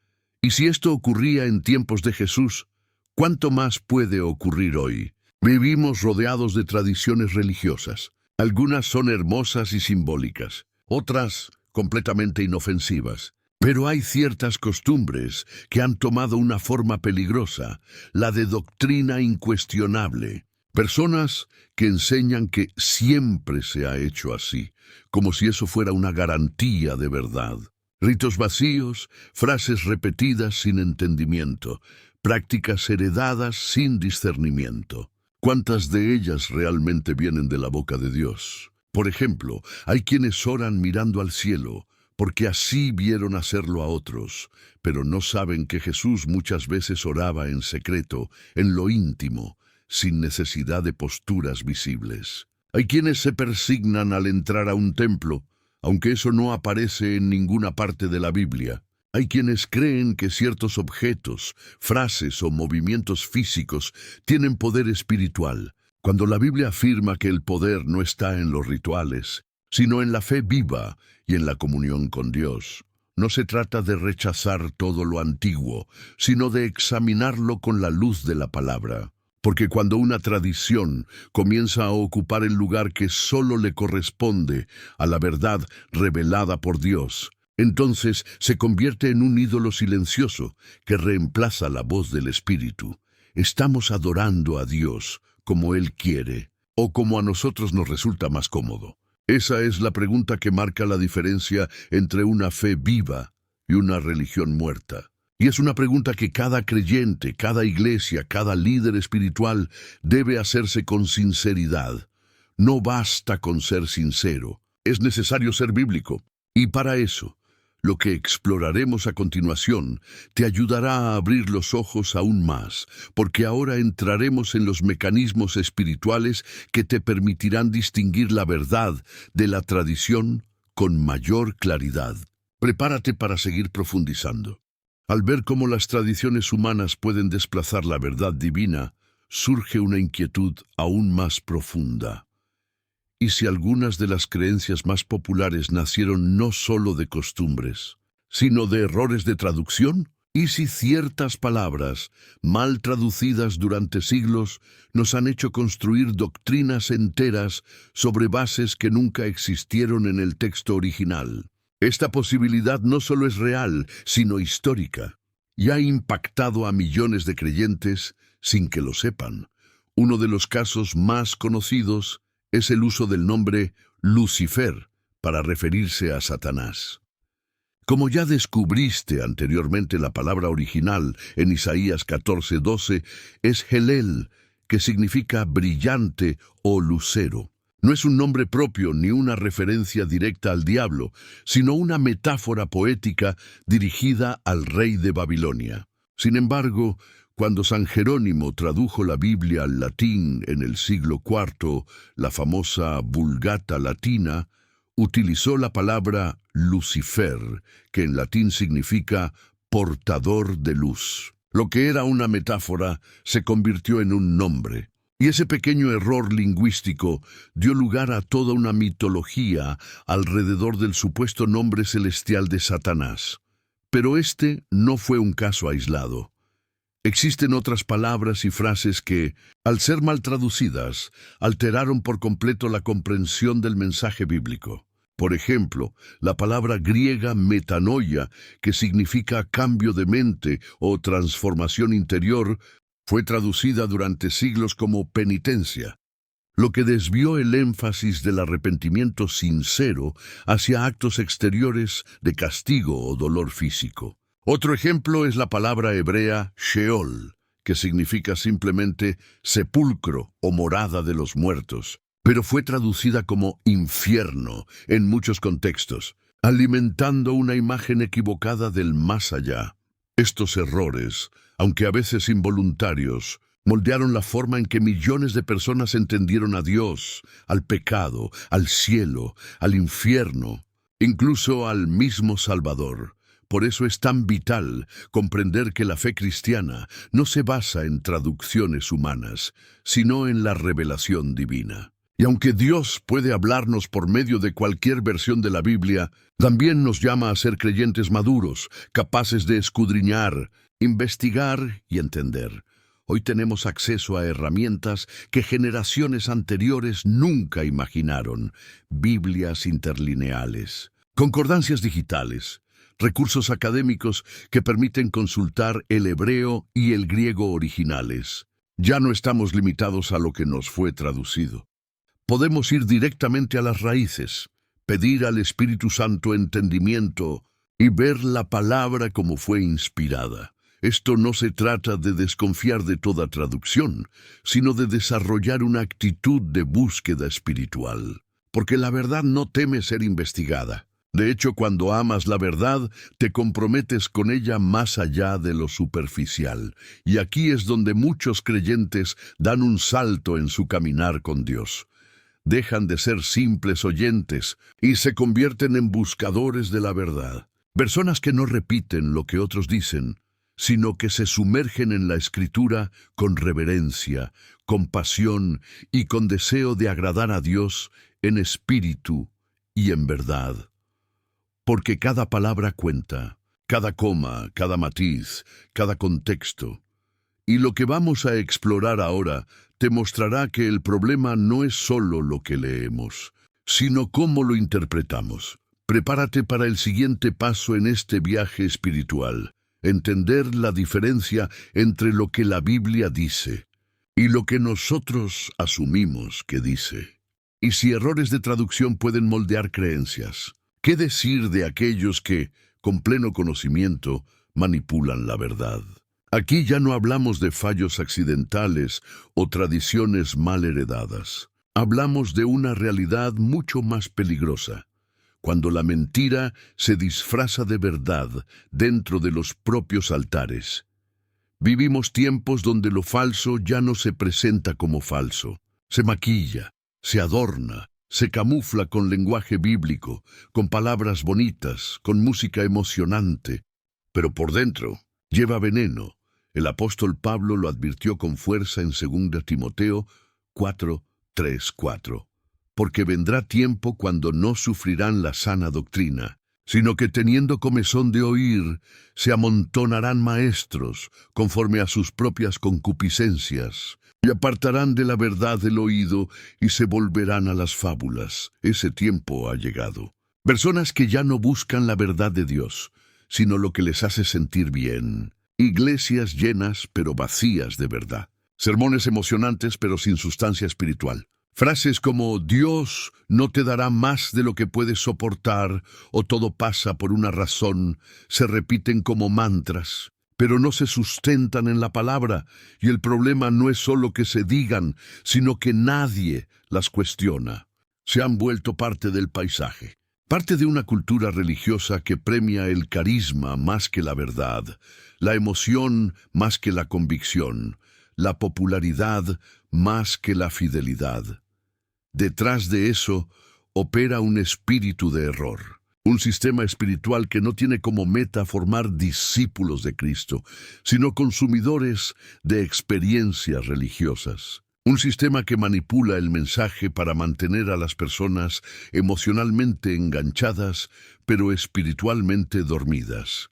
Y si esto ocurría en tiempos de Jesús, ¿cuánto más puede ocurrir hoy? Vivimos rodeados de tradiciones religiosas. Algunas son hermosas y simbólicas, otras completamente inofensivas. Pero hay ciertas costumbres que han tomado una forma peligrosa, la de doctrina incuestionable. Personas que enseñan que siempre se ha hecho así, como si eso fuera una garantía de verdad. Ritos vacíos, frases repetidas sin entendimiento, prácticas heredadas sin discernimiento. ¿Cuántas de ellas realmente vienen de la boca de Dios? Por ejemplo, hay quienes oran mirando al cielo, porque así vieron hacerlo a otros, pero no saben que Jesús muchas veces oraba en secreto, en lo íntimo, sin necesidad de posturas visibles. Hay quienes se persignan al entrar a un templo, aunque eso no aparece en ninguna parte de la Biblia. Hay quienes creen que ciertos objetos, frases o movimientos físicos tienen poder espiritual, cuando la Biblia afirma que el poder no está en los rituales, sino en la fe viva y en la comunión con Dios. No se trata de rechazar todo lo antiguo, sino de examinarlo con la luz de la palabra. Porque cuando una tradición comienza a ocupar el lugar que solo le corresponde a la verdad revelada por Dios, entonces se convierte en un ídolo silencioso que reemplaza la voz del Espíritu. Estamos adorando a Dios como Él quiere o como a nosotros nos resulta más cómodo. Esa es la pregunta que marca la diferencia entre una fe viva y una religión muerta. Y es una pregunta que cada creyente, cada iglesia, cada líder espiritual debe hacerse con sinceridad. No basta con ser sincero, es necesario ser bíblico. Y para eso, lo que exploraremos a continuación te ayudará a abrir los ojos aún más, porque ahora entraremos en los mecanismos espirituales que te permitirán distinguir la verdad de la tradición con mayor claridad. Prepárate para seguir profundizando. Al ver cómo las tradiciones humanas pueden desplazar la verdad divina, surge una inquietud aún más profunda. ¿Y si algunas de las creencias más populares nacieron no solo de costumbres, sino de errores de traducción? ¿Y si ciertas palabras, mal traducidas durante siglos, nos han hecho construir doctrinas enteras sobre bases que nunca existieron en el texto original? Esta posibilidad no solo es real, sino histórica, y ha impactado a millones de creyentes sin que lo sepan. Uno de los casos más conocidos es el uso del nombre Lucifer para referirse a Satanás. Como ya descubriste anteriormente, la palabra original en Isaías 14:12 es Helel, que significa brillante o lucero. No es un nombre propio ni una referencia directa al diablo, sino una metáfora poética dirigida al rey de Babilonia. Sin embargo, cuando San Jerónimo tradujo la Biblia al latín en el siglo IV, la famosa Vulgata latina, utilizó la palabra Lucifer, que en latín significa portador de luz. Lo que era una metáfora se convirtió en un nombre. Y ese pequeño error lingüístico dio lugar a toda una mitología alrededor del supuesto nombre celestial de Satanás. Pero este no fue un caso aislado. Existen otras palabras y frases que, al ser mal traducidas, alteraron por completo la comprensión del mensaje bíblico. Por ejemplo, la palabra griega metanoia, que significa cambio de mente o transformación interior, fue traducida durante siglos como penitencia, lo que desvió el énfasis del arrepentimiento sincero hacia actos exteriores de castigo o dolor físico. Otro ejemplo es la palabra hebrea Sheol, que significa simplemente sepulcro o morada de los muertos, pero fue traducida como infierno en muchos contextos, alimentando una imagen equivocada del más allá. Estos errores, aunque a veces involuntarios, moldearon la forma en que millones de personas entendieron a Dios, al pecado, al cielo, al infierno, incluso al mismo Salvador. Por eso es tan vital comprender que la fe cristiana no se basa en traducciones humanas, sino en la revelación divina. Y aunque Dios puede hablarnos por medio de cualquier versión de la Biblia, también nos llama a ser creyentes maduros, capaces de escudriñar, investigar y entender. Hoy tenemos acceso a herramientas que generaciones anteriores nunca imaginaron: Biblias interlineales, concordancias digitales, recursos académicos que permiten consultar el hebreo y el griego originales. Ya no estamos limitados a lo que nos fue traducido. Podemos ir directamente a las raíces, pedir al Espíritu Santo entendimiento y ver la palabra como fue inspirada. Esto no se trata de desconfiar de toda traducción, sino de desarrollar una actitud de búsqueda espiritual. Porque la verdad no teme ser investigada. De hecho, cuando amas la verdad, te comprometes con ella más allá de lo superficial. Y aquí es donde muchos creyentes dan un salto en su caminar con Dios. Dejan de ser simples oyentes y se convierten en buscadores de la verdad. Personas que no repiten lo que otros dicen, sino que se sumergen en la Escritura con reverencia, con pasión y con deseo de agradar a Dios en espíritu y en verdad. Porque cada palabra cuenta, cada coma, cada matiz, cada contexto. Y lo que vamos a explorar ahora te mostrará que el problema no es solo lo que leemos, sino cómo lo interpretamos. Prepárate para el siguiente paso en este viaje espiritual: entender la diferencia entre lo que la Biblia dice y lo que nosotros asumimos que dice. Y si errores de traducción pueden moldear creencias, ¿qué decir de aquellos que, con pleno conocimiento, manipulan la verdad. Aquí ya no hablamos de fallos accidentales o tradiciones mal heredadas. Hablamos de una realidad mucho más peligrosa, cuando la mentira se disfraza de verdad dentro de los propios altares. Vivimos tiempos donde lo falso ya no se presenta como falso. Se maquilla, se adorna, se camufla con lenguaje bíblico, con palabras bonitas, con música emocionante, pero por dentro lleva veneno. El apóstol Pablo lo advirtió con fuerza en 2 Timoteo 4:3-4. Porque vendrá tiempo cuando no sufrirán la sana doctrina, sino que teniendo comezón de oír, se amontonarán maestros, conforme a sus propias concupiscencias, y apartarán de la verdad el oído, y se volverán a las fábulas. Ese tiempo ha llegado. Personas que ya no buscan la verdad de Dios, sino lo que les hace sentir bien. Iglesias llenas, pero vacías de verdad. Sermones emocionantes, pero sin sustancia espiritual. Frases como Dios no te dará más de lo que puedes soportar o todo pasa por una razón se repiten como mantras, pero no se sustentan en la palabra, y el problema no es solo que se digan, sino que nadie las cuestiona. Se han vuelto parte del paisaje, parte de una cultura religiosa que premia el carisma más que la verdad, la emoción más que la convicción, la popularidad más que la fidelidad. Detrás de eso opera un espíritu de error, un sistema espiritual que no tiene como meta formar discípulos de Cristo, sino consumidores de experiencias religiosas. Un sistema que manipula el mensaje para mantener a las personas emocionalmente enganchadas, pero espiritualmente dormidas.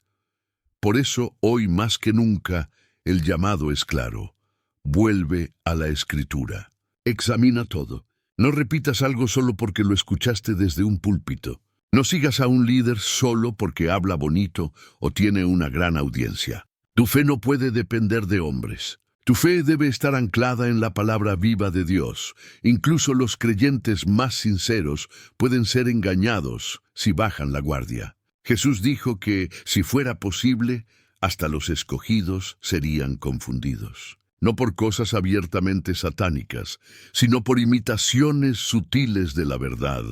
Por eso, hoy más que nunca, el llamado es claro. Vuelve a la Escritura. Examina todo. No repitas algo solo porque lo escuchaste desde un púlpito. No sigas a un líder solo porque habla bonito o tiene una gran audiencia. Tu fe no puede depender de hombres. Tu fe debe estar anclada en la palabra viva de Dios. Incluso los creyentes más sinceros pueden ser engañados si bajan la guardia. Jesús dijo que, si fuera posible, hasta los escogidos serían confundidos. No por cosas abiertamente satánicas, sino por imitaciones sutiles de la verdad.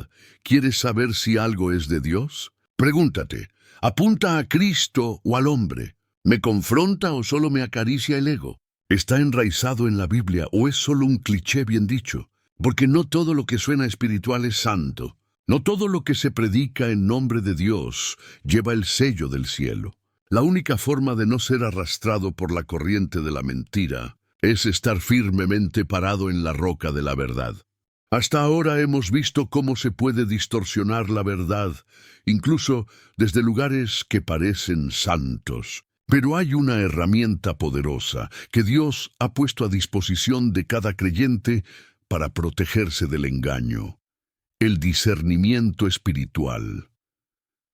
¿Quieres saber si algo es de Dios? Pregúntate, ¿apunta a Cristo o al hombre? ¿Me confronta o solo me acaricia el ego? ¿Está enraizado en la Biblia o es solo un cliché bien dicho? Porque no todo lo que suena espiritual es santo. No todo lo que se predica en nombre de Dios lleva el sello del cielo. La única forma de no ser arrastrado por la corriente de la mentira es estar firmemente parado en la roca de la verdad. Hasta ahora hemos visto cómo se puede distorsionar la verdad, incluso desde lugares que parecen santos. Pero hay una herramienta poderosa que Dios ha puesto a disposición de cada creyente para protegerse del engaño: el discernimiento espiritual.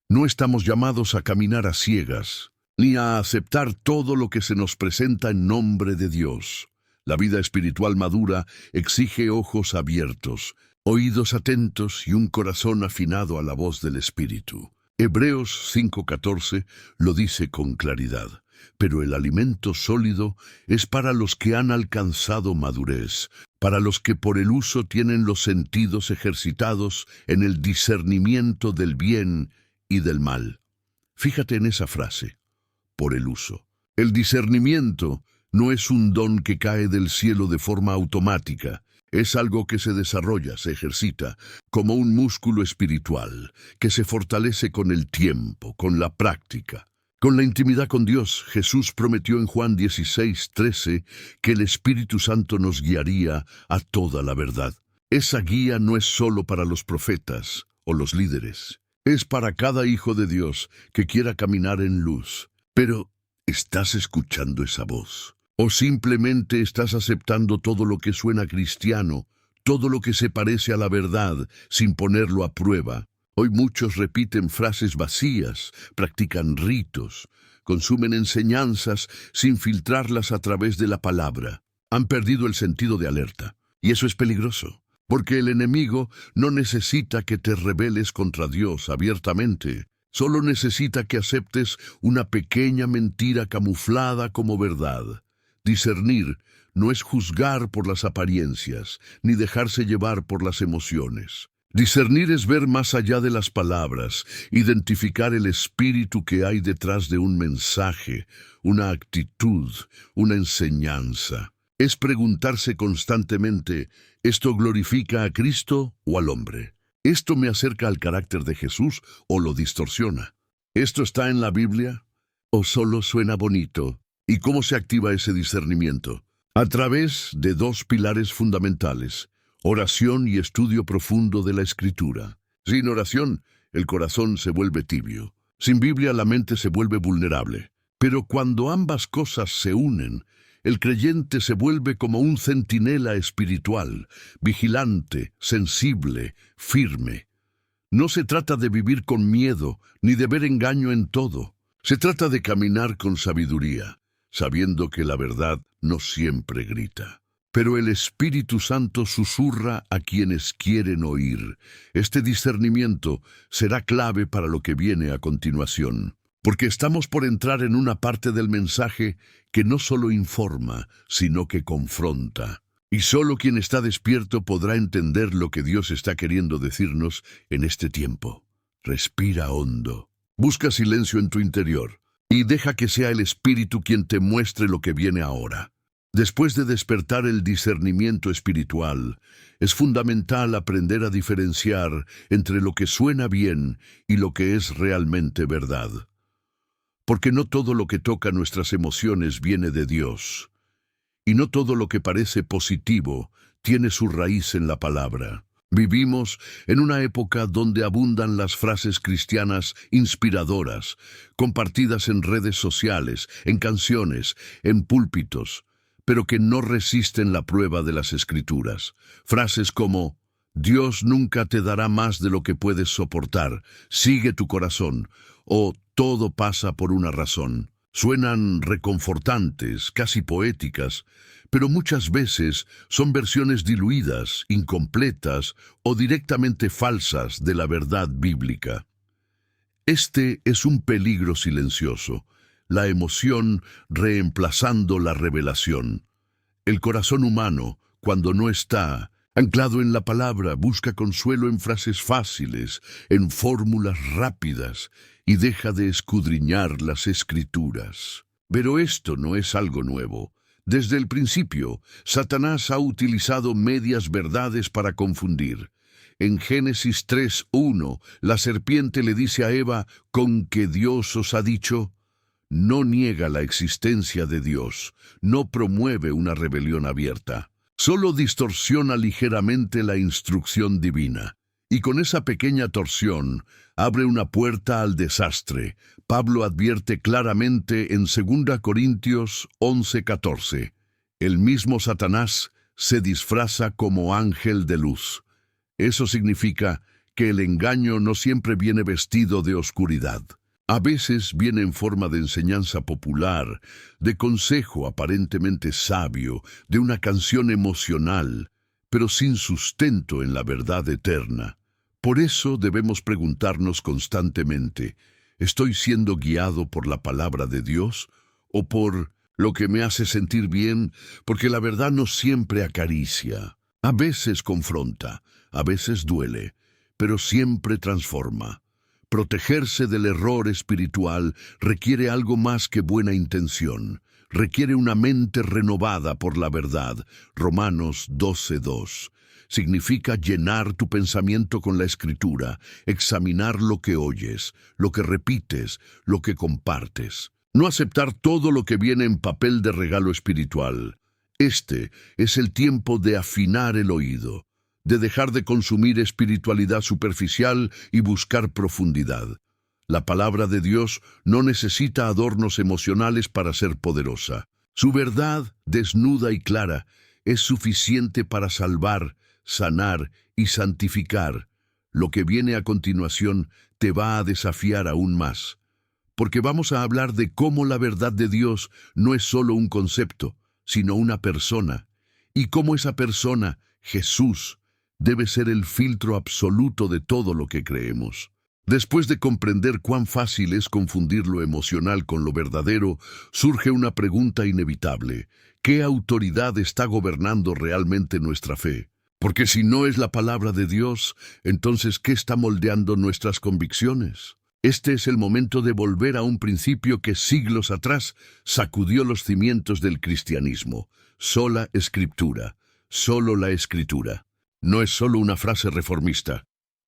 No estamos llamados a caminar a ciegas, ni a aceptar todo lo que se nos presenta en nombre de Dios. La vida espiritual madura exige ojos abiertos, oídos atentos y un corazón afinado a la voz del Espíritu. Hebreos 5:14 lo dice con claridad. Pero el alimento sólido es para los que han alcanzado madurez, para los que por el uso tienen los sentidos ejercitados en el discernimiento del bien y del mal. Fíjate en esa frase, por el uso. El discernimiento no es un don que cae del cielo de forma automática, es algo que se desarrolla, se ejercita, como un músculo espiritual, que se fortalece con el tiempo, con la práctica. Con la intimidad con Dios, Jesús prometió en Juan 16:13 que el Espíritu Santo nos guiaría a toda la verdad. Esa guía no es solo para los profetas o los líderes. Es para cada hijo de Dios que quiera caminar en luz. Pero, ¿estás escuchando esa voz? ¿O simplemente estás aceptando todo lo que suena cristiano, todo lo que se parece a la verdad, sin ponerlo a prueba? Hoy muchos repiten frases vacías, practican ritos, consumen enseñanzas sin filtrarlas a través de la palabra. Han perdido el sentido de alerta. Y eso es peligroso. Porque el enemigo no necesita que te rebeles contra Dios abiertamente. Solo necesita que aceptes una pequeña mentira camuflada como verdad. Discernir no es juzgar por las apariencias, ni dejarse llevar por las emociones. Discernir es ver más allá de las palabras, identificar el espíritu que hay detrás de un mensaje, una actitud, una enseñanza. Es preguntarse constantemente, ¿esto glorifica a Cristo o al hombre? ¿Esto me acerca al carácter de Jesús o lo distorsiona? ¿Esto está en la Biblia o solo suena bonito? ¿Y cómo se activa ese discernimiento? A través de dos pilares fundamentales: oración y estudio profundo de la Escritura. Sin oración, el corazón se vuelve tibio. Sin Biblia, la mente se vuelve vulnerable. Pero cuando ambas cosas se unen, el creyente se vuelve como un centinela espiritual, vigilante, sensible, firme. No se trata de vivir con miedo, ni de ver engaño en todo. Se trata de caminar con sabiduría, sabiendo que la verdad no siempre grita. Pero el Espíritu Santo susurra a quienes quieren oír. Este discernimiento será clave para lo que viene a continuación, porque estamos por entrar en una parte del mensaje que no solo informa, sino que confronta. Y solo quien está despierto podrá entender lo que Dios está queriendo decirnos en este tiempo. Respira hondo. Busca silencio en tu interior y deja que sea el Espíritu quien te muestre lo que viene ahora. Después de despertar el discernimiento espiritual, es fundamental aprender a diferenciar entre lo que suena bien y lo que es realmente verdad. Porque no todo lo que toca nuestras emociones viene de Dios, y no todo lo que parece positivo tiene su raíz en la palabra. Vivimos en una época donde abundan las frases cristianas inspiradoras, compartidas en redes sociales, en canciones, en púlpitos, pero que no resisten la prueba de las Escrituras. Frases como: Dios nunca te dará más de lo que puedes soportar, sigue tu corazón, o todo pasa por una razón. Suenan reconfortantes, casi poéticas, pero muchas veces son versiones diluidas, incompletas o directamente falsas de la verdad bíblica. Este es un peligro silencioso, la emoción reemplazando la revelación. El corazón humano, cuando no está anclado en la palabra, busca consuelo en frases fáciles, en fórmulas rápidas, y deja de escudriñar las Escrituras. Pero esto no es algo nuevo. Desde el principio, Satanás ha utilizado medias verdades para confundir. En Génesis 3:1, la serpiente le dice a Eva: «¿Con que Dios os ha dicho?». No niega la existencia de Dios, no promueve una rebelión abierta. Solo distorsiona ligeramente la instrucción divina. Y con esa pequeña torsión abre una puerta al desastre. Pablo advierte claramente en 2 Corintios 11:14. El mismo Satanás se disfraza como ángel de luz. Eso significa que el engaño no siempre viene vestido de oscuridad. A veces viene en forma de enseñanza popular, de consejo aparentemente sabio, de una canción emocional, pero sin sustento en la verdad eterna. Por eso debemos preguntarnos constantemente: ¿estoy siendo guiado por la palabra de Dios o por lo que me hace sentir bien? Porque la verdad no siempre acaricia. A veces confronta, a veces duele, pero siempre transforma. Protegerse del error espiritual requiere algo más que buena intención. Requiere una mente renovada por la verdad. Romanos 12:2. Significa llenar tu pensamiento con la Escritura, examinar lo que oyes, lo que repites, lo que compartes. No aceptar todo lo que viene en papel de regalo espiritual. Este es el tiempo de afinar el oído, de dejar de consumir espiritualidad superficial y buscar profundidad. La palabra de Dios no necesita adornos emocionales para ser poderosa. Su verdad, desnuda y clara, es suficiente para salvar, sanar y santificar. Lo que viene a continuación te va a desafiar aún más, porque vamos a hablar de cómo la verdad de Dios no es solo un concepto, sino una persona, y cómo esa persona, Jesús, debe ser el filtro absoluto de todo lo que creemos. Después de comprender cuán fácil es confundir lo emocional con lo verdadero, surge una pregunta inevitable. ¿Qué autoridad está gobernando realmente nuestra fe? Porque si no es la palabra de Dios, entonces ¿qué está moldeando nuestras convicciones? Este es el momento de volver a un principio que siglos atrás sacudió los cimientos del cristianismo. Sola Escritura, solo la Escritura. No es solo una frase reformista.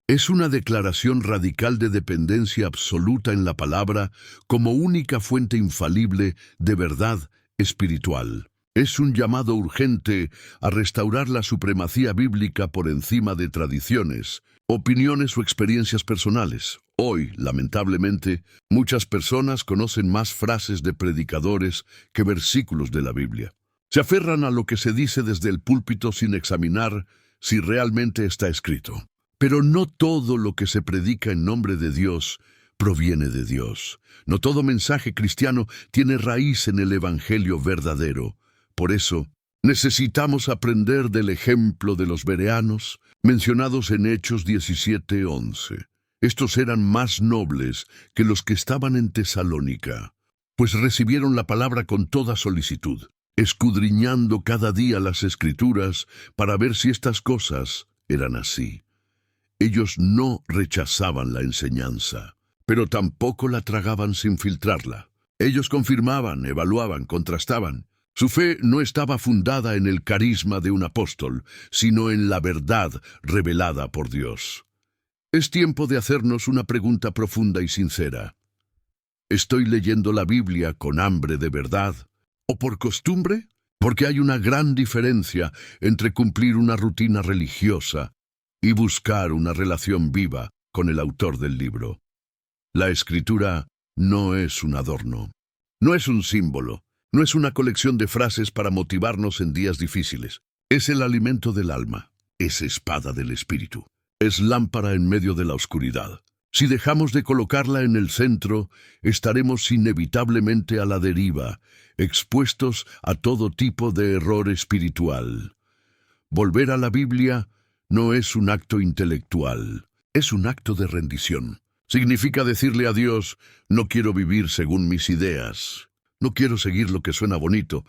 Es una declaración radical de dependencia absoluta en la palabra como única fuente infalible de verdad espiritual. Es un llamado urgente a restaurar la supremacía bíblica por encima de tradiciones, opiniones o experiencias personales. Hoy, lamentablemente, muchas personas conocen más frases de predicadores que versículos de la Biblia. Se aferran a lo que se dice desde el púlpito sin examinar si realmente está escrito. Pero no todo lo que se predica en nombre de Dios proviene de Dios. No todo mensaje cristiano tiene raíz en el Evangelio verdadero. Por eso, necesitamos aprender del ejemplo de los bereanos, mencionados en Hechos 17:11. Estos eran más nobles que los que estaban en Tesalónica, pues recibieron la palabra con toda solicitud, escudriñando cada día las Escrituras para ver si estas cosas eran así. Ellos no rechazaban la enseñanza, pero tampoco la tragaban sin filtrarla. Ellos confirmaban, evaluaban, contrastaban. Su fe no estaba fundada en el carisma de un apóstol, sino en la verdad revelada por Dios. Es tiempo de hacernos una pregunta profunda y sincera. ¿Estoy leyendo la Biblia con hambre de verdad o por costumbre? Porque hay una gran diferencia entre cumplir una rutina religiosa y buscar una relación viva con el autor del libro. La Escritura no es un adorno, no es un símbolo, no es una colección de frases para motivarnos en días difíciles. Es el alimento del alma, es espada del espíritu, es lámpara en medio de la oscuridad. Si dejamos de colocarla en el centro, estaremos inevitablemente a la deriva, expuestos a todo tipo de error espiritual. Volver a la Biblia no es un acto intelectual, es un acto de rendición. Significa decirle a Dios, no quiero vivir según mis ideas, no quiero seguir lo que suena bonito,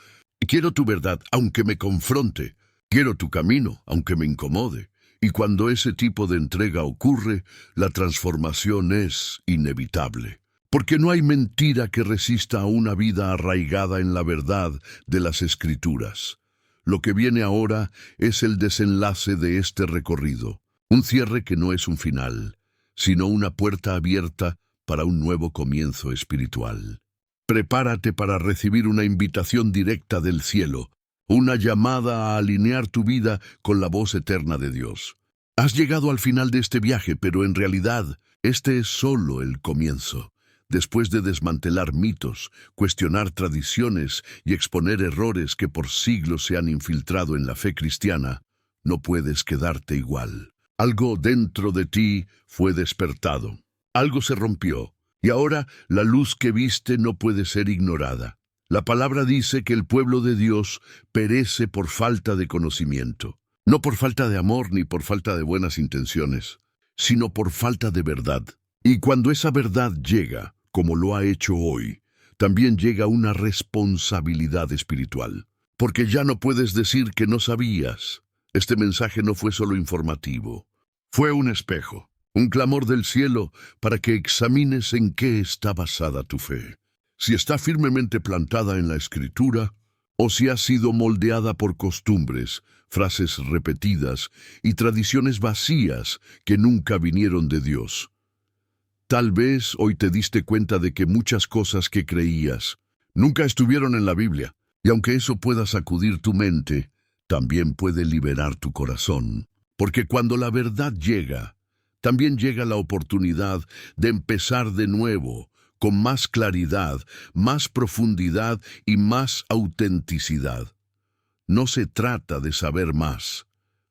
quiero tu verdad, aunque me confronte, quiero tu camino, aunque me incomode. Y cuando ese tipo de entrega ocurre, la transformación es inevitable. Porque no hay mentira que resista a una vida arraigada en la verdad de las Escrituras. Lo que viene ahora es el desenlace de este recorrido, un cierre que no es un final, sino una puerta abierta para un nuevo comienzo espiritual. Prepárate para recibir una invitación directa del cielo, una llamada a alinear tu vida con la voz eterna de Dios. Has llegado al final de este viaje, pero en realidad este es solo el comienzo. Después de desmantelar mitos, cuestionar tradiciones y exponer errores que por siglos se han infiltrado en la fe cristiana, no puedes quedarte igual. Algo dentro de ti fue despertado. Algo se rompió, y ahora la luz que viste no puede ser ignorada. La palabra dice que el pueblo de Dios perece por falta de conocimiento. No por falta de amor ni por falta de buenas intenciones, sino por falta de verdad. Y cuando esa verdad llega, como lo ha hecho hoy, también llega una responsabilidad espiritual. Porque ya no puedes decir que no sabías. Este mensaje no fue solo informativo. Fue un espejo, un clamor del cielo para que examines en qué está basada tu fe. Si está firmemente plantada en la Escritura, o si ha sido moldeada por costumbres, frases repetidas y tradiciones vacías que nunca vinieron de Dios. Tal vez hoy te diste cuenta de que muchas cosas que creías nunca estuvieron en la Biblia, y aunque eso pueda sacudir tu mente, también puede liberar tu corazón. Porque cuando la verdad llega, también llega la oportunidad de empezar de nuevo, con más claridad, más profundidad y más autenticidad. No se trata de saber más,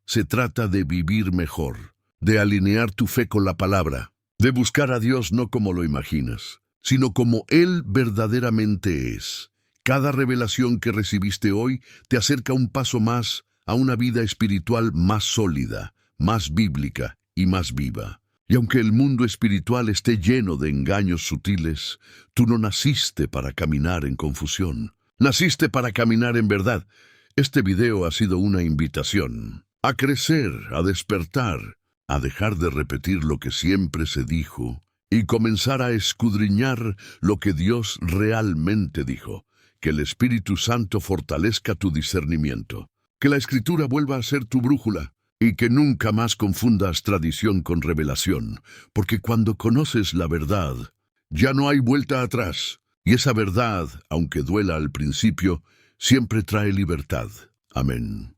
se trata de vivir mejor, de alinear tu fe con la palabra, de buscar a Dios no como lo imaginas, sino como Él verdaderamente es. Cada revelación que recibiste hoy te acerca un paso más a una vida espiritual más sólida, más bíblica y más viva. Y aunque el mundo espiritual esté lleno de engaños sutiles, tú no naciste para caminar en confusión. Naciste para caminar en verdad. Este video ha sido una invitación a crecer, a despertar, a dejar de repetir lo que siempre se dijo y comenzar a escudriñar lo que Dios realmente dijo. Que el Espíritu Santo fortalezca tu discernimiento. Que la Escritura vuelva a ser tu brújula. Y que nunca más confundas tradición con revelación, porque cuando conoces la verdad, ya no hay vuelta atrás. Y esa verdad, aunque duela al principio, siempre trae libertad. Amén.